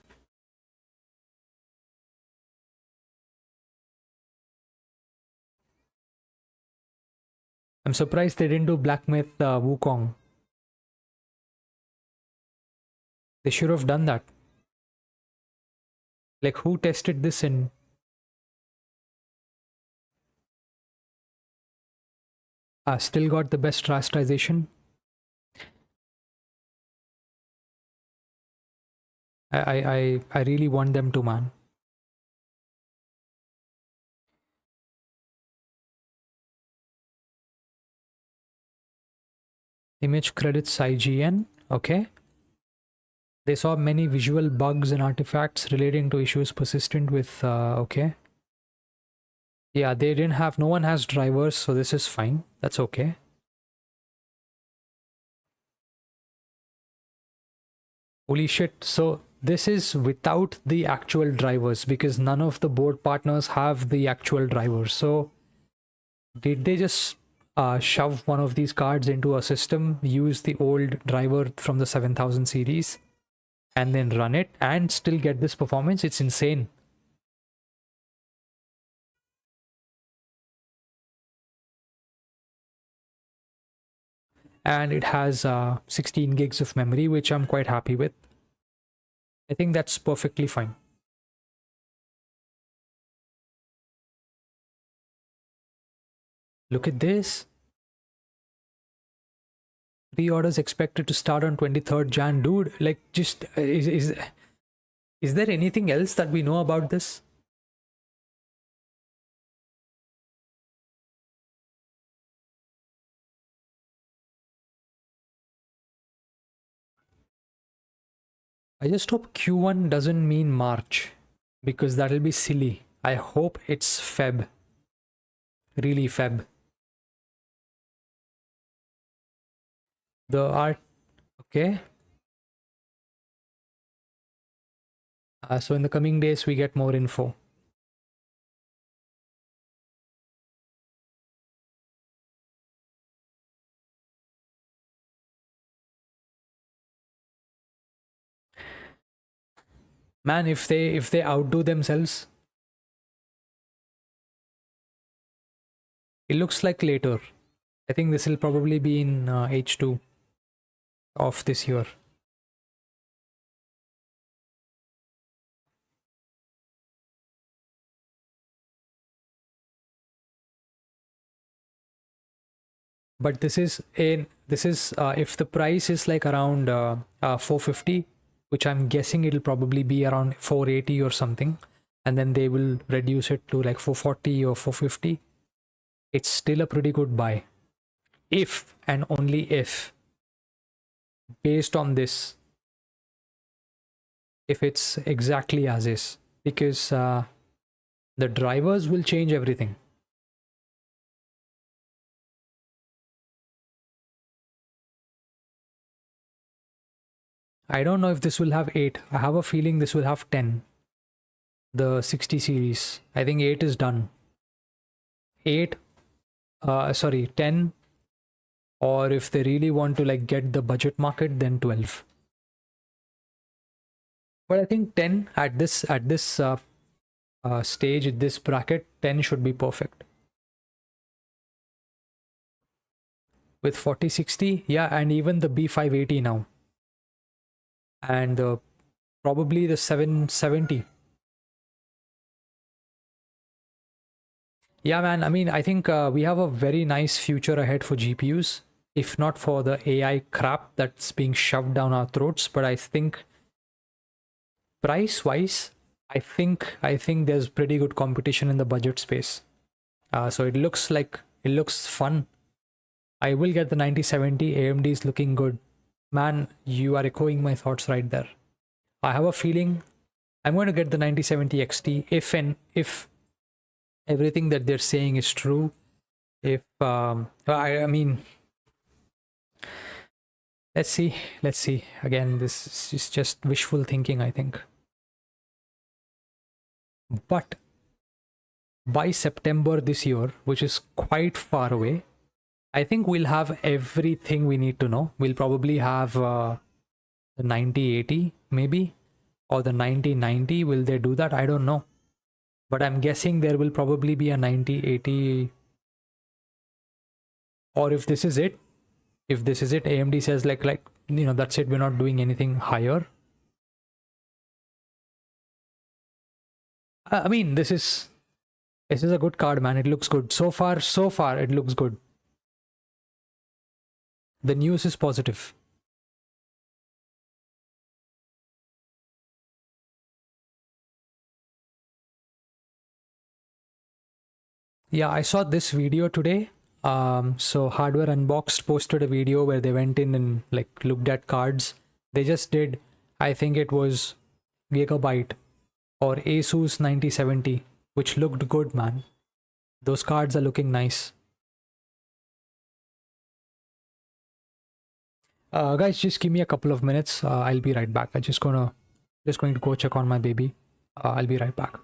I'm surprised they didn't do Black Myth Wukong. They should have done that. Like, who tested this in? Still got the best rasterization. I really want them to, man. Image credits IGN. Okay. They saw many visual bugs and artifacts relating to issues persistent with okay. Yeah, they didn't have, no one has drivers, so this is fine. That's okay. Holy shit. So this is without the actual drivers because none of the board partners have the actual drivers. So did they just shove one of these cards into a system, use the old driver from the 7000 series, and then run it and still get this performance? It's insane. And it has 16 gigs of memory, which I'm quite happy with. I think that's perfectly fine. Look at this. Pre-orders expected to start on 23rd Jan. Dude, like, just is there anything else that we know about this? I just hope Q1 doesn't mean March, because that'll be silly. I hope it's Feb. Really Feb. The art, okay. So in the coming days, we get more info. Man, if they outdo themselves, it looks like later. I think this will probably be in H2 of this year. But if the price is like around 450, which I'm guessing it'll probably be around 480 or something, and then they will reduce it to like 440 or 450. It's still a pretty good buy, if and only if, based on this, if it's exactly as is, because the drivers will change everything. I don't know if this will have 8. I have a feeling this will have 10. The 60 series. I think 8 is done. 8, sorry, 10, or if they really want to like get the budget market, then 12. But I think 10 at this stage, at this bracket, 10 should be perfect. With 4060, yeah, and even the B580 now. And probably the 770. Yeah, man. I mean, I think we have a very nice future ahead for GPUs, if not for the AI crap that's being shoved down our throats. But I think price-wise, I think there's pretty good competition in the budget space. So it looks fun. I will get the 9070. AMD is looking good. Man, you are echoing my thoughts right there. I have a feeling I'm going to get the 9070 XT if everything that they're saying is true. If I mean, let's see. Again, this is just wishful thinking, I think. But by September this year, which is quite far away, I think we'll have everything we need to know. We'll probably have the 9080 maybe, or the 9090. Will they do that? I don't know. But I'm guessing there will probably be a 9080. Or if this is it, AMD says like that's it, we're not doing anything higher. I mean, this is a good card, man. It looks good. So far, it looks good. The news is positive. Yeah, I saw this video today. So Hardware Unboxed posted a video where they went in and like looked at cards. They just did, I think it was Gigabyte or Asus 9070, which looked good, man. Those cards are looking nice. Guys, just give me a couple of minutes. I'll be right back. I'm just going to go check on my baby. I'll be right back.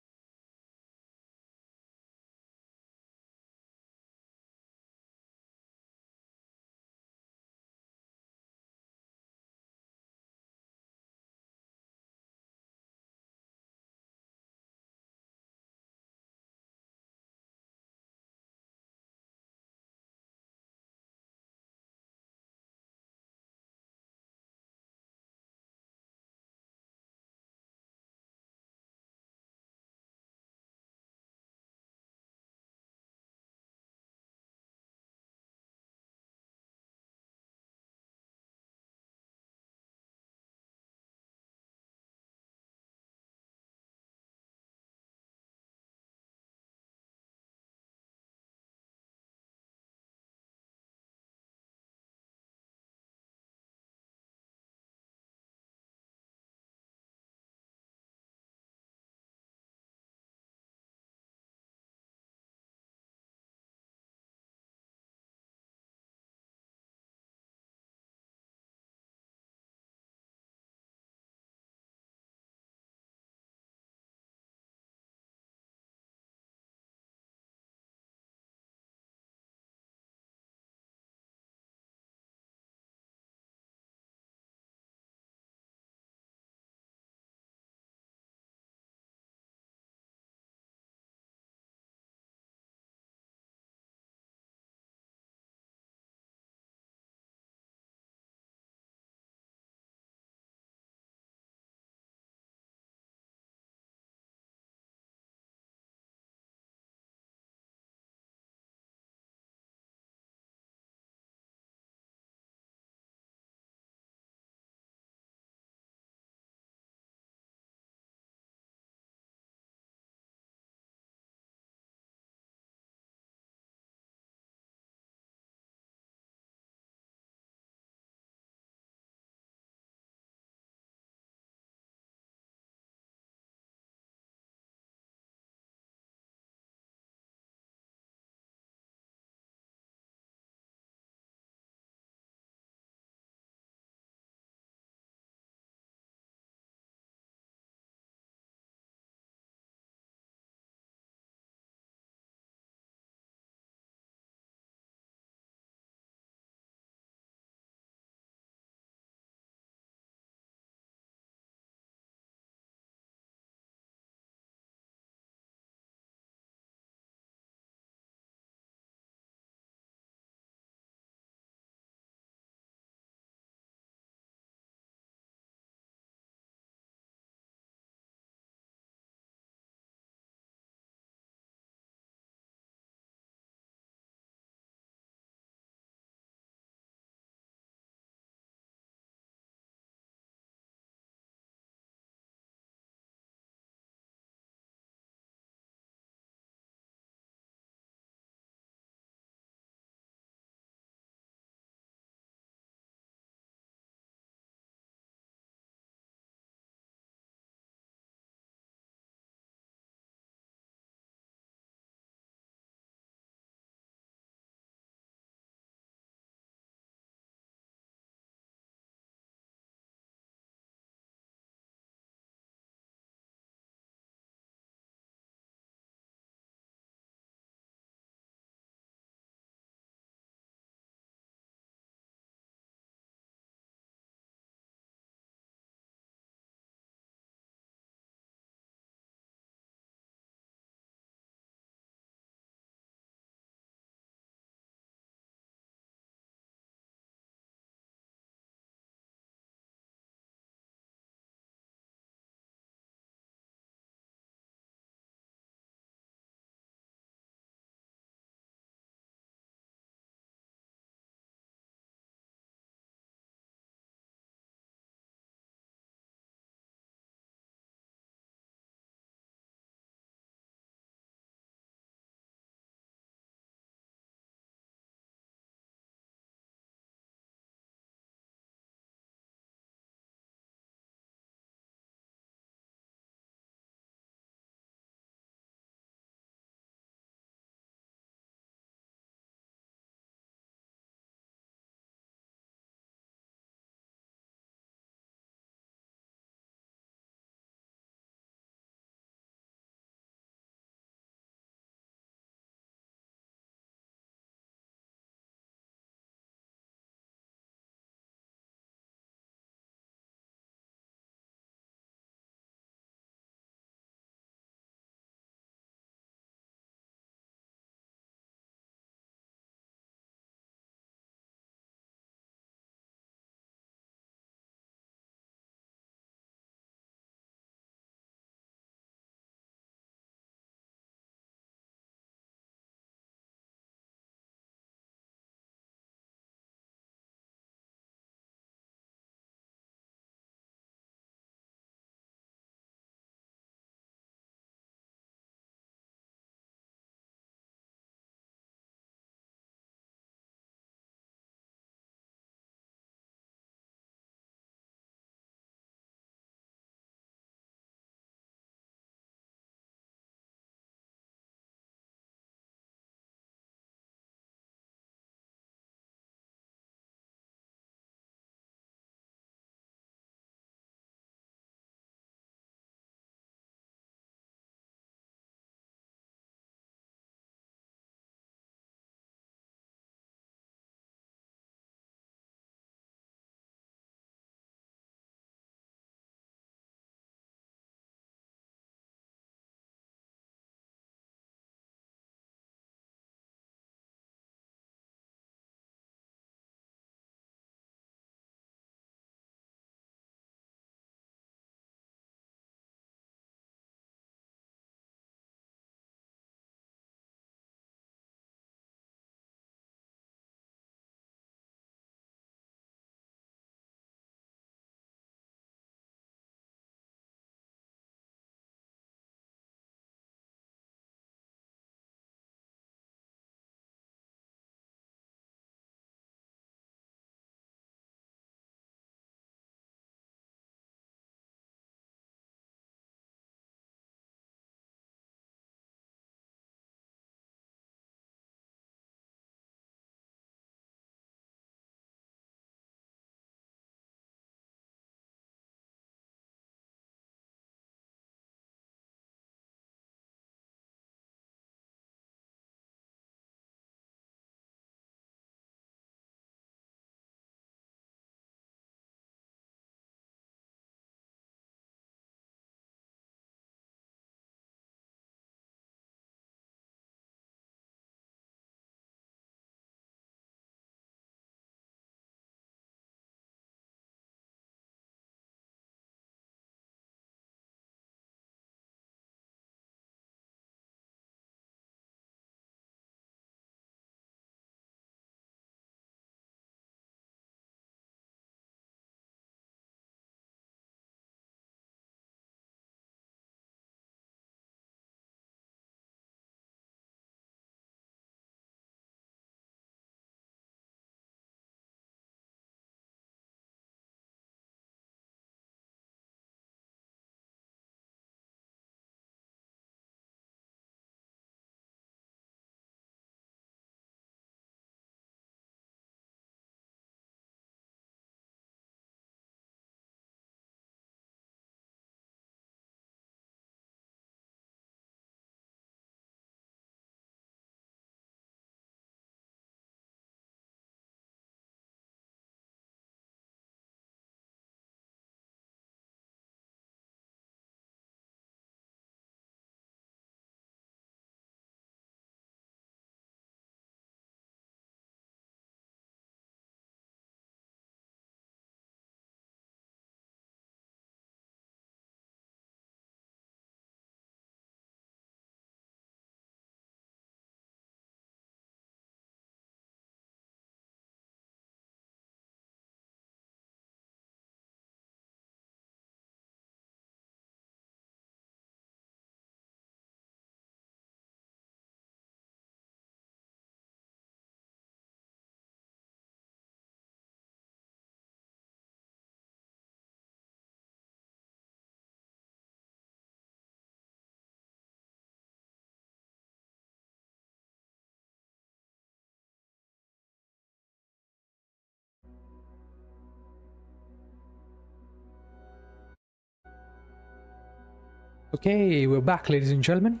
Okay, we're back, ladies and gentlemen.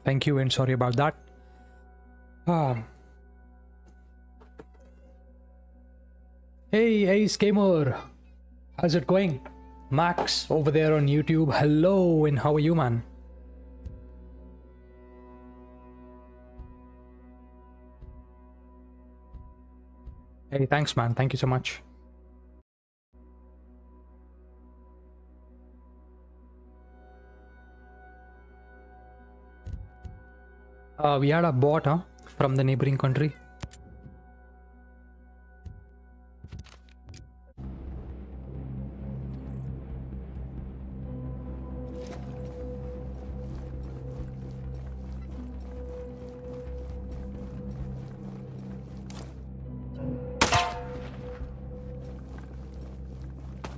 Thank you and sorry about that. Hey, Ace Gamer. How's it going? Max over there on YouTube. Hello, and how are you, man? Hey, thanks, man. Thank you so much. We had a bot, huh? From the neighboring country.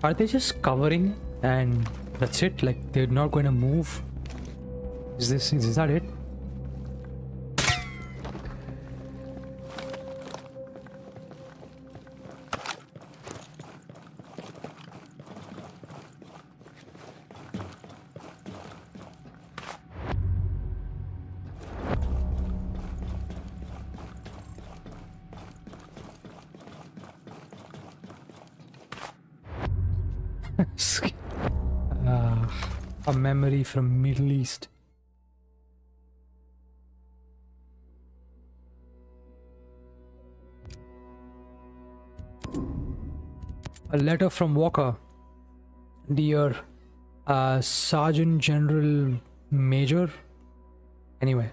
Are they just covering and that's it? Like they're not going to move? Is that it? A memory from Middle East. A letter from Walker. Dear Sergeant General Major. Anyway.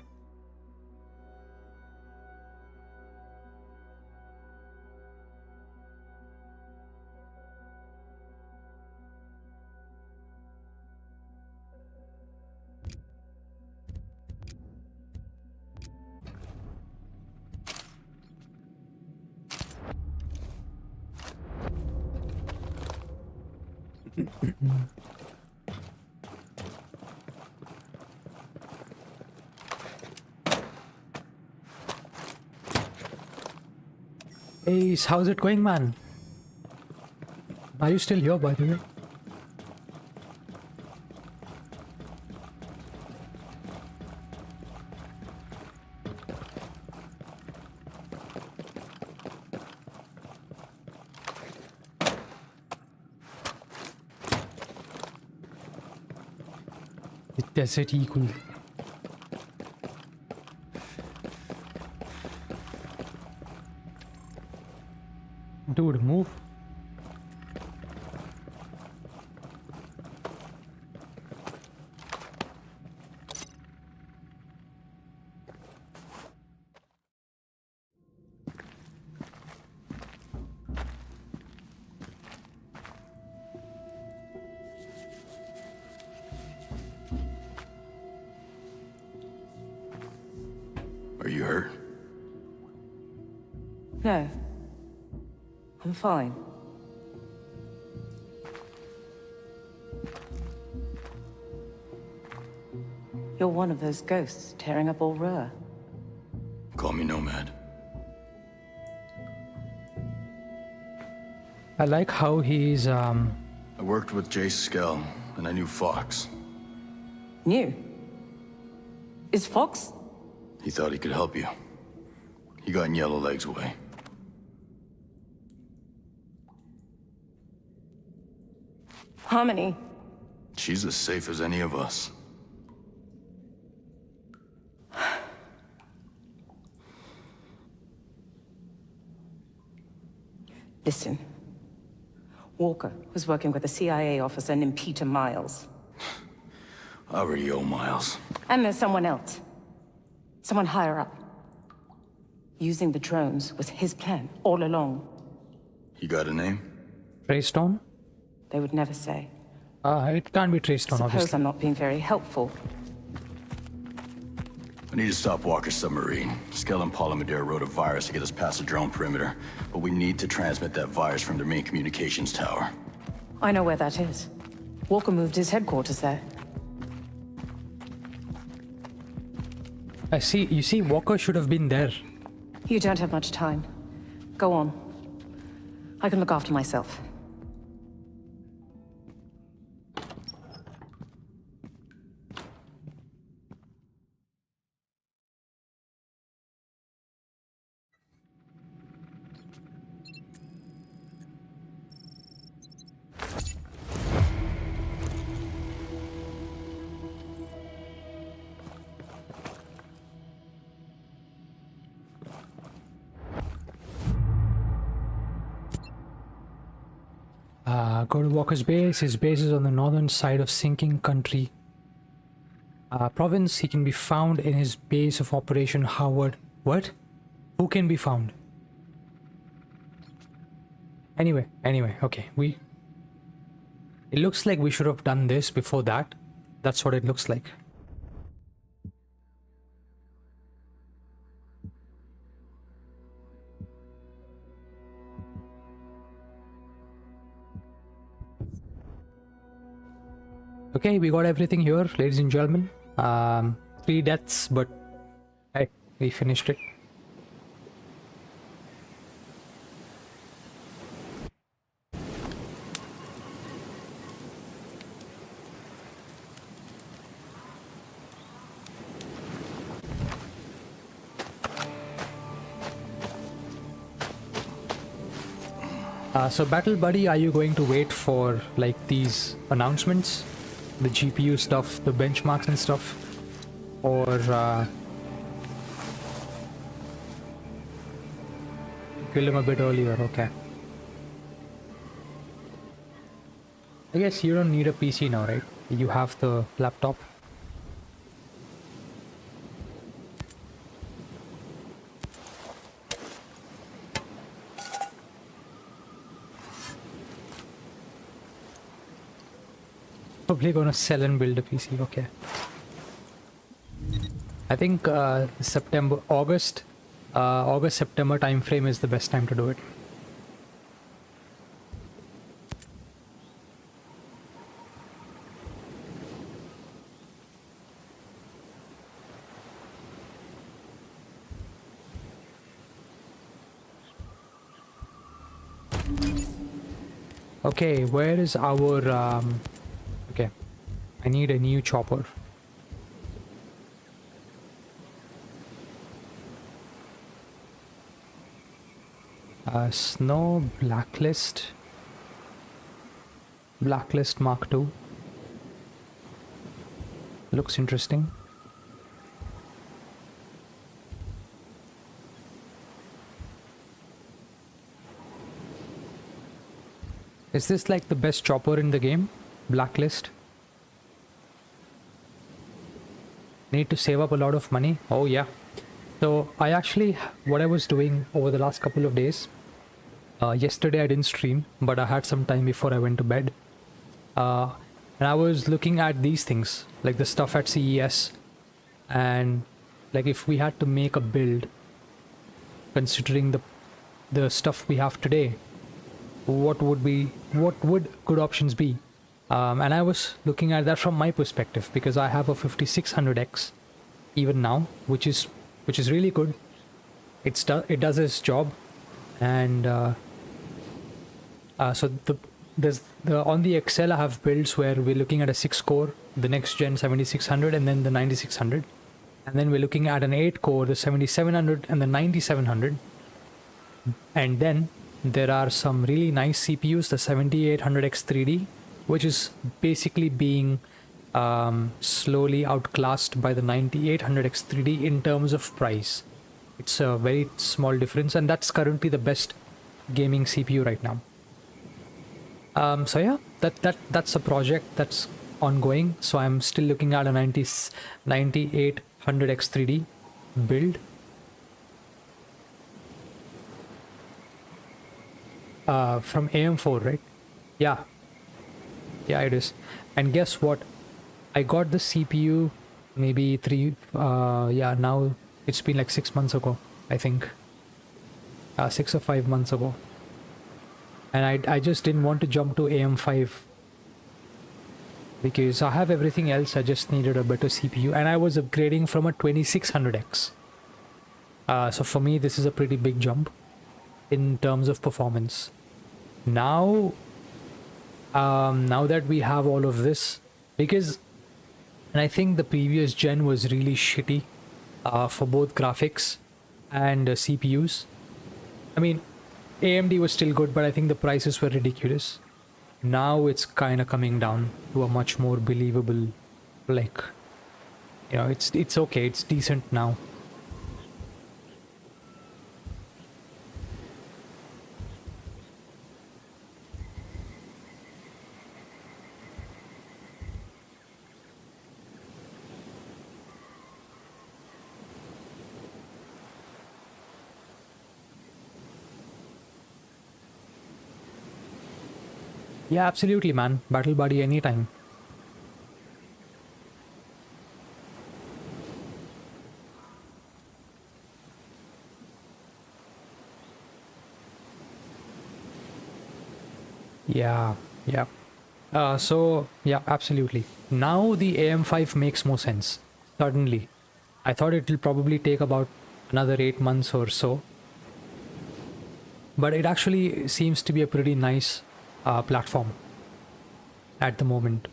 Hey, how's it going, man? Are you still here, by the way? The Desert Eagle. Dude, move. Are you hurt? No. I'm fine. You're one of those ghosts tearing up Aurora. Call me Nomad. I like how he's I worked with Jace Skell, and I knew Fox. New? Is Fox? He thought he could help you. He got in Yellowleg's way. Harmony? She's as safe as any of us. Listen. Walker was working with a CIA officer named Peter Miles. I already owe Miles. And there's someone else. Someone higher up. Using the drones was his plan all along. You got a name? Treystone. They would never say. It can't be Treystone, Suppose obviously. I'm not being very helpful. I need to stop Walker's submarine. Skell and Polymadere wrote a virus to get us past the drone perimeter, but we need to transmit that virus from their main communications tower. I know where that is. Walker moved his headquarters there. You see, Walker should have been there. You don't have much time. Go on. I can look after myself. Go to Walker's base. His base is on the northern side of sinking country province. He can be found in his base of operation Howard. What? Who can be found? Anyway, okay. It looks like we should have done this before that. That's what it looks like. Okay, we got everything here, ladies and gentlemen. 3 deaths, but hey, we finished it. So Battle Buddy, are you going to wait for like these announcements? The GPU stuff, the benchmarks and stuff? Or kill him a bit earlier, okay. I guess you don't need a PC now, right? You have the laptop. Probably gonna sell and build a PC, okay. I think August, September time frame is the best time to do it. Okay, where is our okay, I need a new chopper. Snow Blacklist Mark II. Looks interesting. Is this like the best chopper in the game? Blacklist. Need to save up a lot of money. Oh yeah. So I actually, what I was doing over the last couple of days, yesterday I didn't stream, but I had some time before I went to bed. And I was looking at these things, like the stuff at CES. And like if we had to make a build, considering the stuff we have today, what would good options be? And I was looking at that from my perspective, because I have a 5600X even now, which is really good. It does its job, and so on the Excel I have builds where we're looking at a 6-core, the next gen 7600, and then the 9600, and then we're looking at an 8-core, the 7700 and the 9700, and then there are some really nice CPUs, the 7800X 3D, which is basically being slowly outclassed by the 9800X 3D in terms of price. It's a very small difference, and that's currently the best gaming CPU right now. So yeah, that's a project that's ongoing. So I'm still looking at a 9800X 3D build. From AM4, right? Yeah, it is. And guess what? I got the CPU maybe now it's been like 6 months ago, I think. 6 or 5 months ago. And I just didn't want to jump to AM5 because I have everything else. I just needed a better CPU, and I was upgrading from a 2600X. So for me, this is a pretty big jump in terms of performance. Now that we have all of this, and I think the previous gen was really shitty for both graphics and CPUs. I mean, AMD was still good, but I think the prices were ridiculous. Now it's kind of coming down to a much more believable, like, you know, it's okay, it's decent now. Yeah, absolutely, man. Battle buddy anytime. Yeah, yeah. So, yeah, absolutely. Now the AM5 makes more sense. Certainly. I thought it will probably take about another 8 months or so. But it actually seems to be a pretty nice platform at the moment.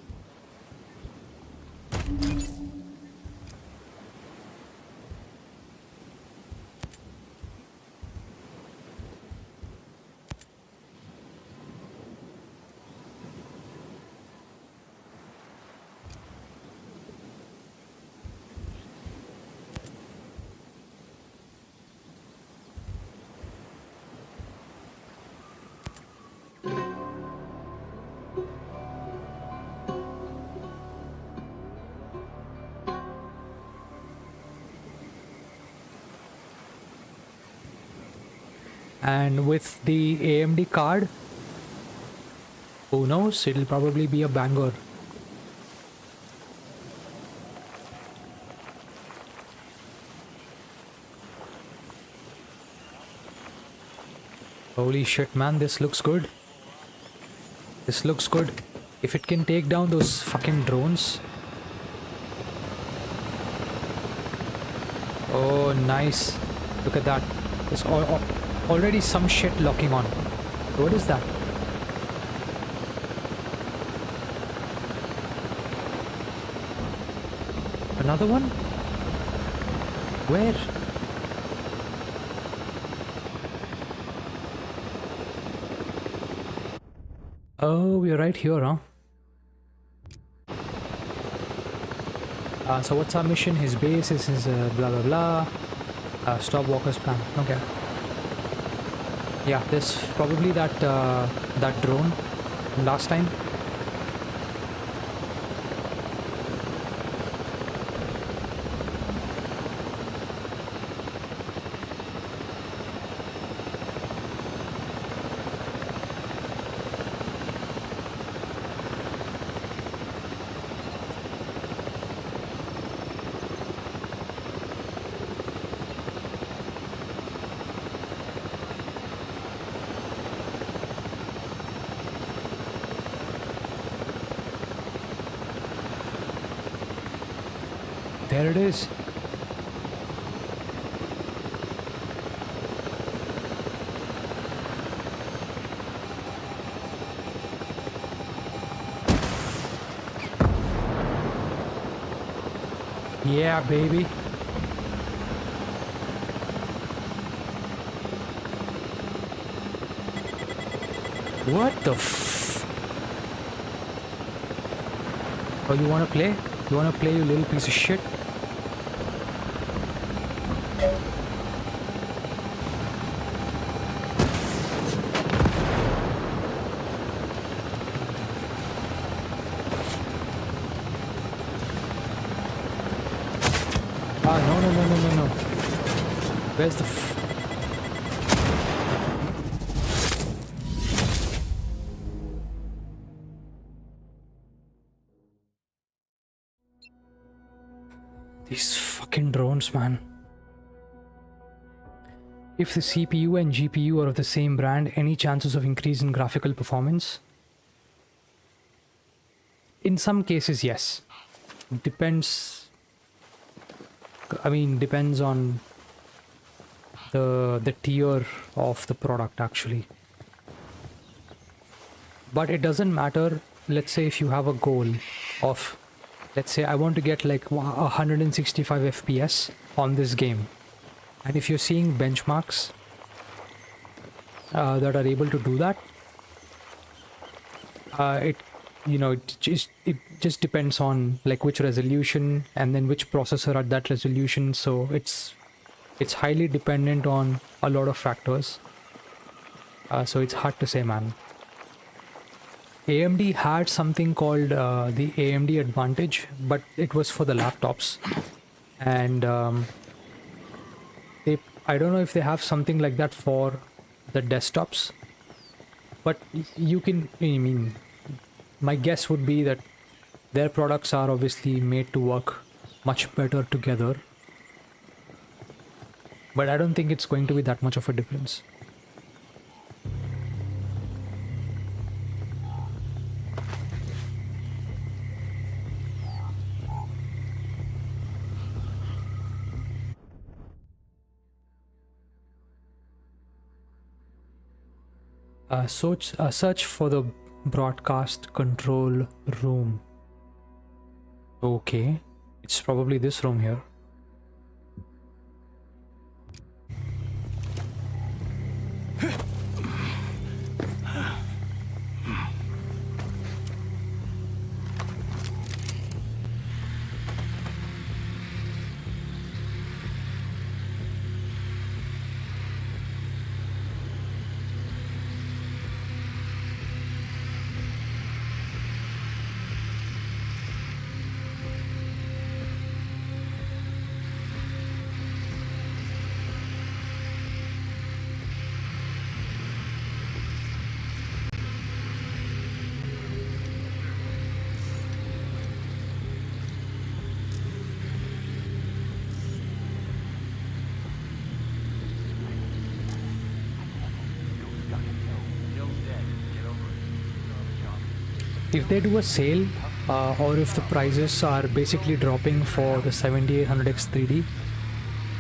And with the AMD card, who knows, it'll probably be a banger. Holy shit, man, this looks good. This looks good. If it can take down those fucking drones. Oh, nice. Look at that. There's already some shit locking on. What is that? Another one? Where? Oh, we're right here, huh? So what's our mission? His base is his blah blah blah. Stop Walker's plan. Okay. Yeah, there's probably that drone from last time. There it is. Yeah, baby. What the f... Oh, you wanna play? You wanna play, you little piece of shit? Ah, no, no, no, no, no, no. Where's the f... These fucking drones, man. If the CPU and GPU are of the same brand, any chances of increase in graphical performance? In some cases, yes. Depends. I mean, depends on the tier of the product, actually. But it doesn't matter. Let's say if you have a goal of, let's say I want to get like 165 FPS on this game, and if you're seeing benchmarks that are able to do that, it just depends on like which resolution and then which processor at that resolution. So it's highly dependent on a lot of factors. So it's hard to say, man. AMD had something called the AMD Advantage, but it was for the laptops, and I don't know if they have something like that for the desktops, but you can, I mean, my guess would be that their products are obviously made to work much better together. But I don't think it's going to be that much of a difference. Search for the broadcast control room. Okay, it's probably this room here. If they do a sale, or if the prices are basically dropping for the 7800X 3D,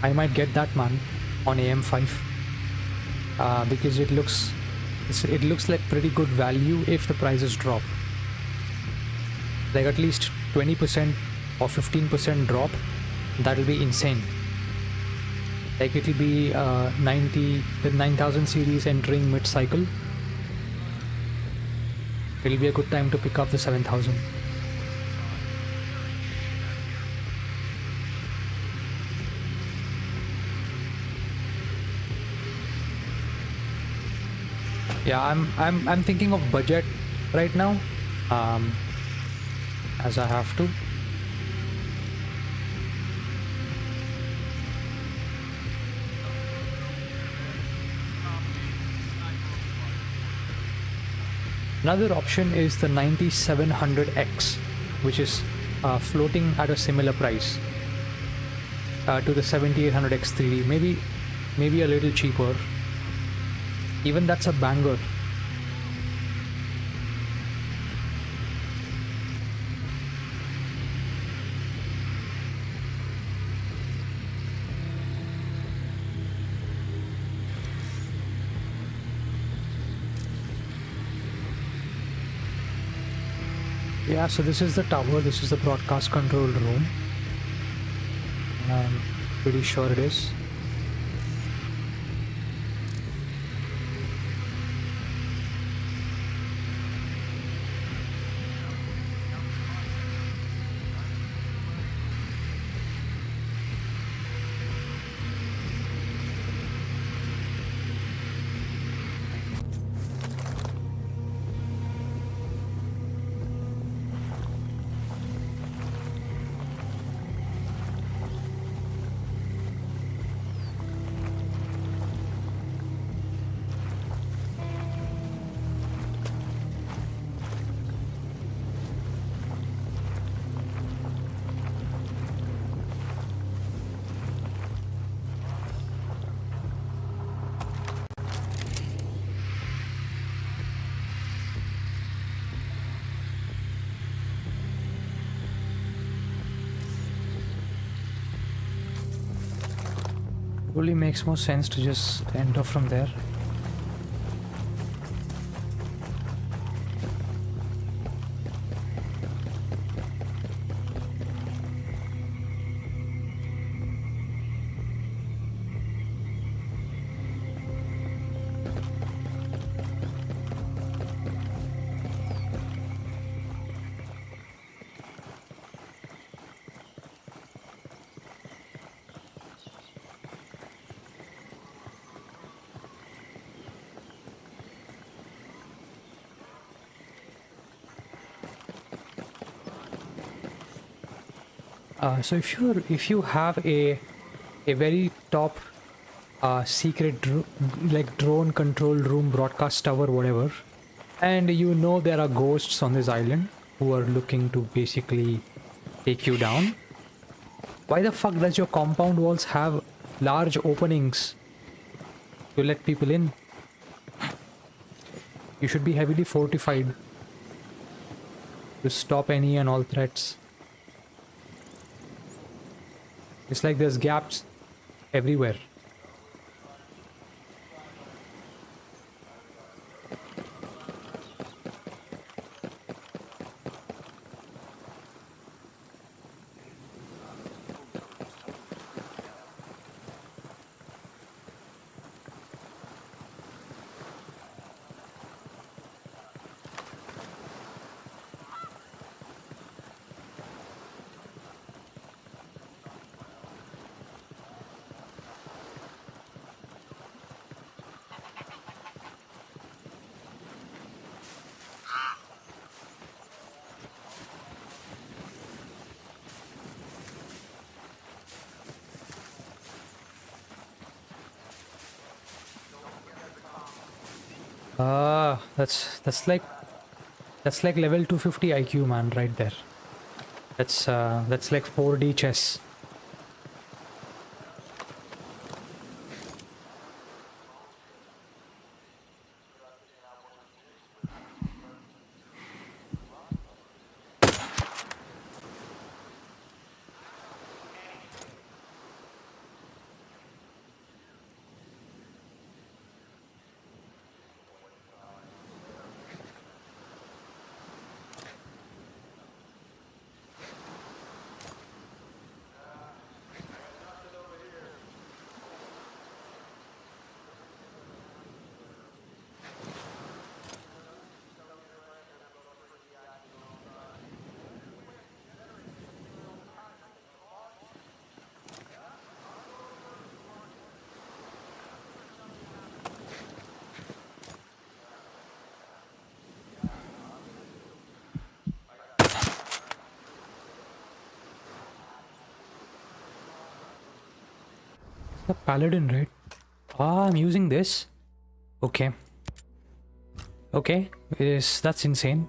I might get that man on AM5, because it looks like pretty good value if the prices drop. Like at least 20% or 15% drop, that'll be insane. Like it'll be the 9000 series entering mid-cycle. It'll be a good time to pick up the 7000. Yeah, I'm thinking of budget right now, as I have to. Another option is the 9700X, which is floating at a similar price to the 7800X 3D. Maybe a little cheaper. Even that's a banger. Yeah, so this is the tower, this is the broadcast control room. I'm pretty sure it is. Probably makes more sense to just enter from there. So if you have a very top secret like drone control room, broadcast tower, whatever, And you know there are ghosts on this island who are looking to basically take you down. Why the fuck does your compound walls have large openings to let people in? You should be heavily fortified to stop any and all threats. It's like there's gaps everywhere. Ah, that's like level 250 IQ, man, right there. That's like 4D chess. The paladin, right? Ah, I'm using this. Okay. Okay, that's insane.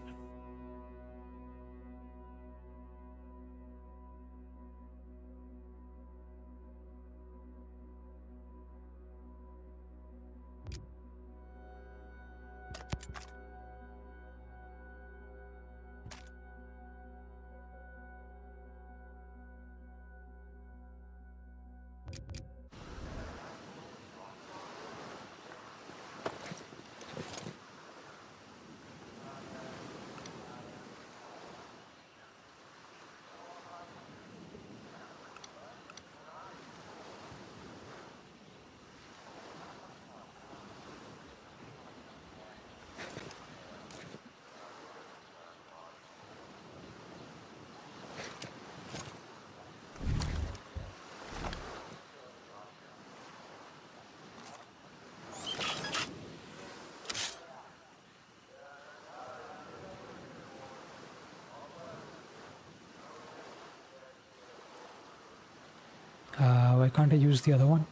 Why can't I use the other one?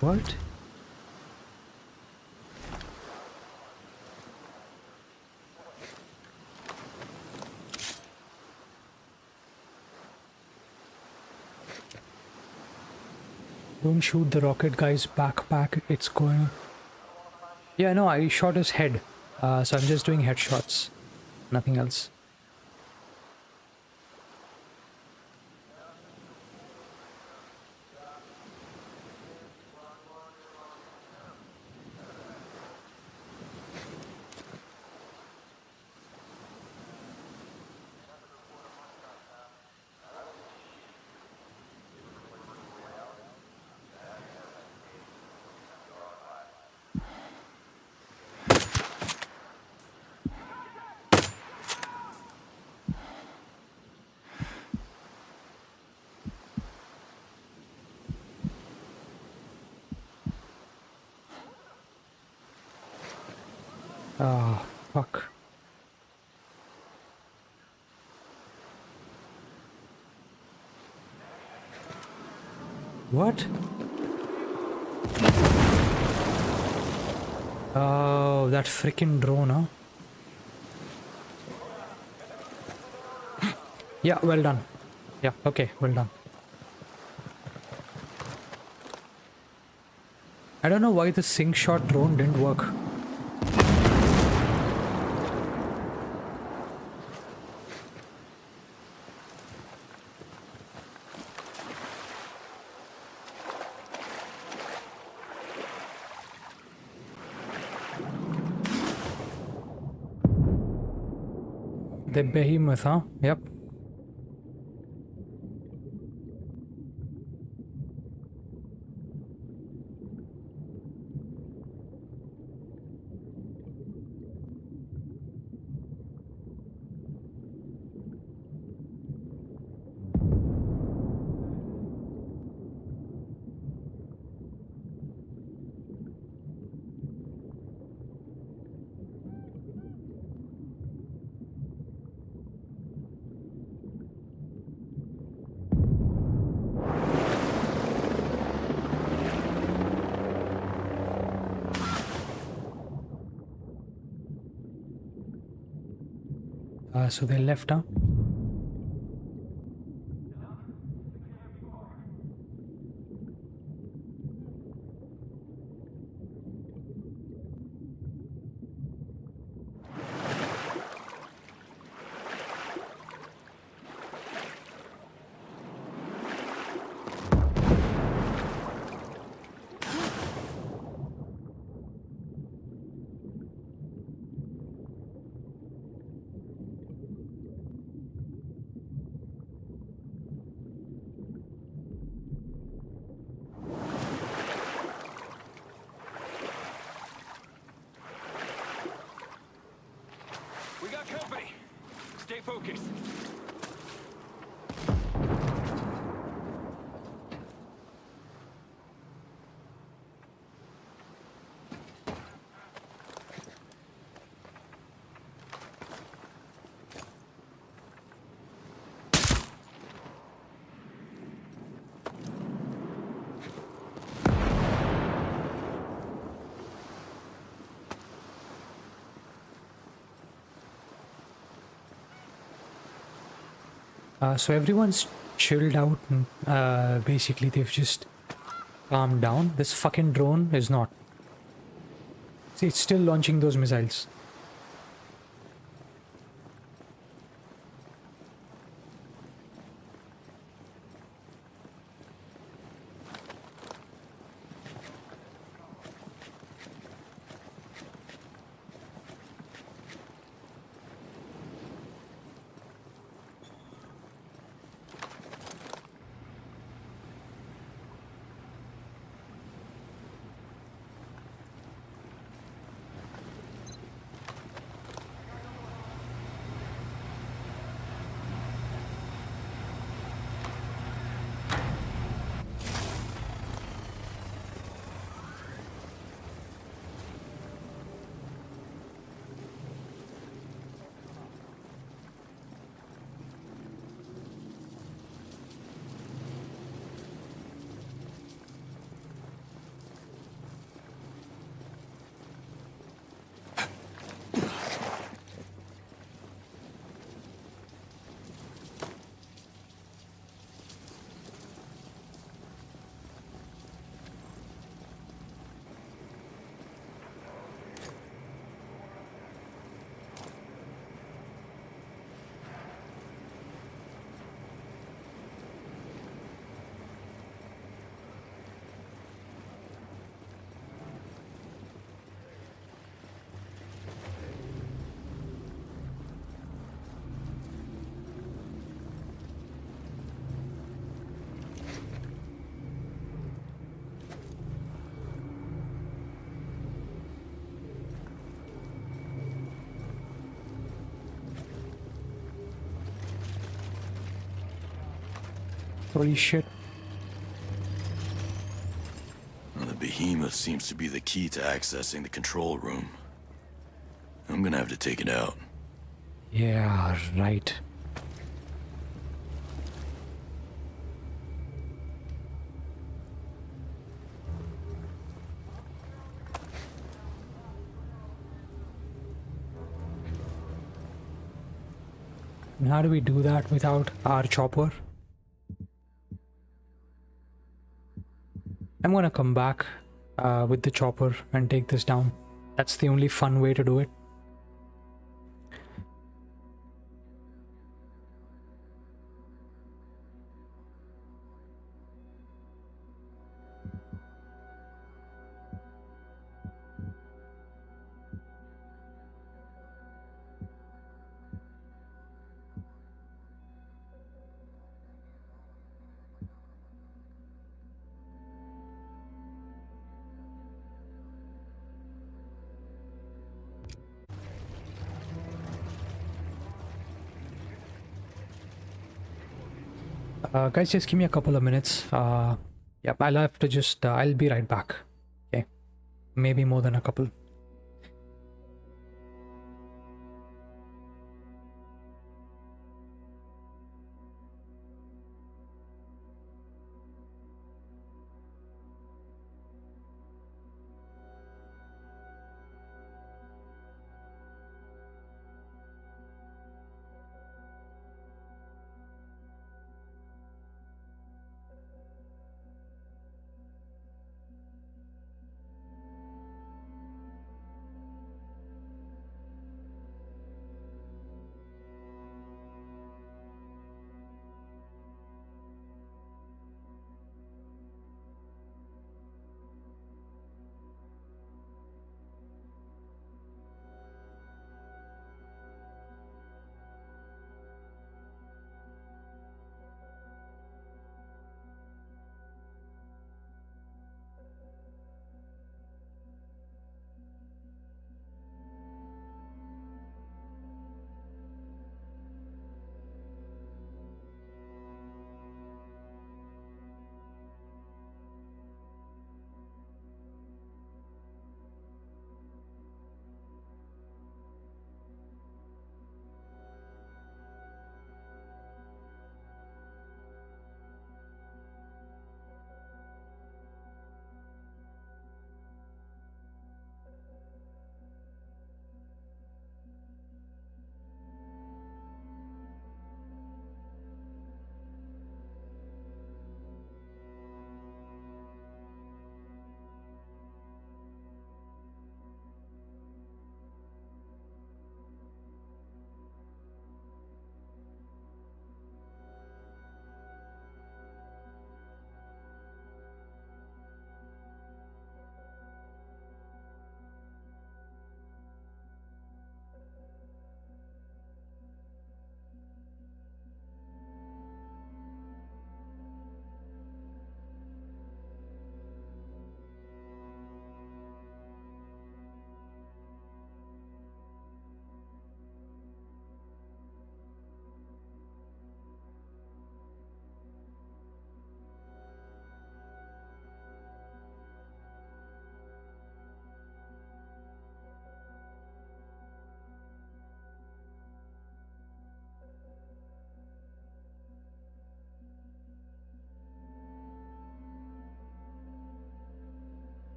What? Don't shoot the rocket guy's backpack. It's going. Yeah, no, I shot his head. So I'm just doing headshots. Nothing else. Ah, fuck. What? Oh, that freaking drone, huh? Yeah, well done. Yeah, okay, well done. I don't know why the sync shot drone didn't work. The behemoth, huh? Yep. So they left, huh? We got company. Stay focused. So everyone's chilled out. And, basically, they've just calmed down. This fucking drone is not. See, it's still launching those missiles. Holy shit. The behemoth seems to be the key to accessing the control room. I'm gonna have to take it out. Yeah, right. And how do we do that without our chopper? I'm gonna come back with the chopper and take this down. That's the only fun way to do it. Guys, just give me a couple of minutes. Yep, I'll have to just, I'll be right back. Okay, maybe more than a couple.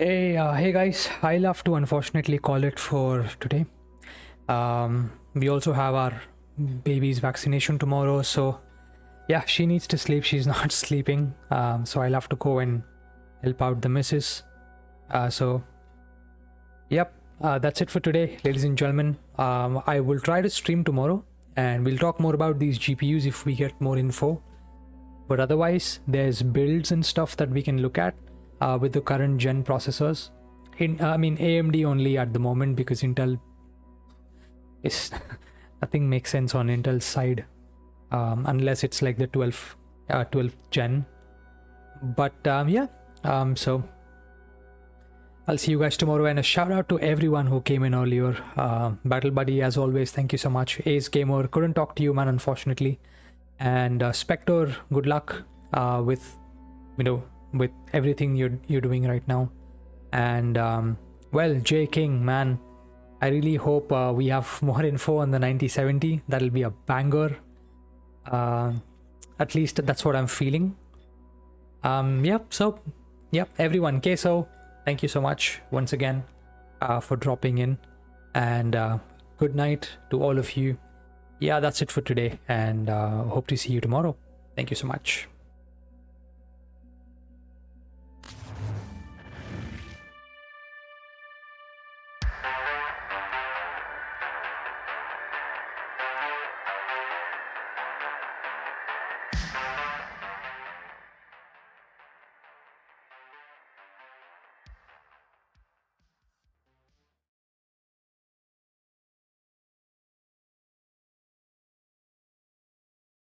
Hey guys, I'll have to unfortunately call it for today. We also have our baby's vaccination tomorrow, so yeah, she needs to sleep. She's not sleeping, so I'll have to go and help out the missus. So, yep, that's it for today, ladies and gentlemen. I will try to stream tomorrow, and we'll talk more about these GPUs if we get more info. But otherwise, there's builds and stuff that we can look at with the current gen processors. I mean AMD only at the moment, because Intel is nothing makes sense on Intel's side, unless it's like the 12th gen. But so I'll see you guys tomorrow, and a shout out to everyone who came in earlier. Battle Buddy, as always, thank you so much. Ace Gamer, couldn't talk to you, man, unfortunately. And Spectre, good luck with with everything you're doing right now. And well, J King, man, I really hope we have more info on the 9070. That'll be a banger. At least that's what I'm feeling. Yep, everyone, Queso, thank you so much once again for dropping in, and good night to all of you. Yeah, that's it for today, and hope to see you tomorrow. Thank you so much.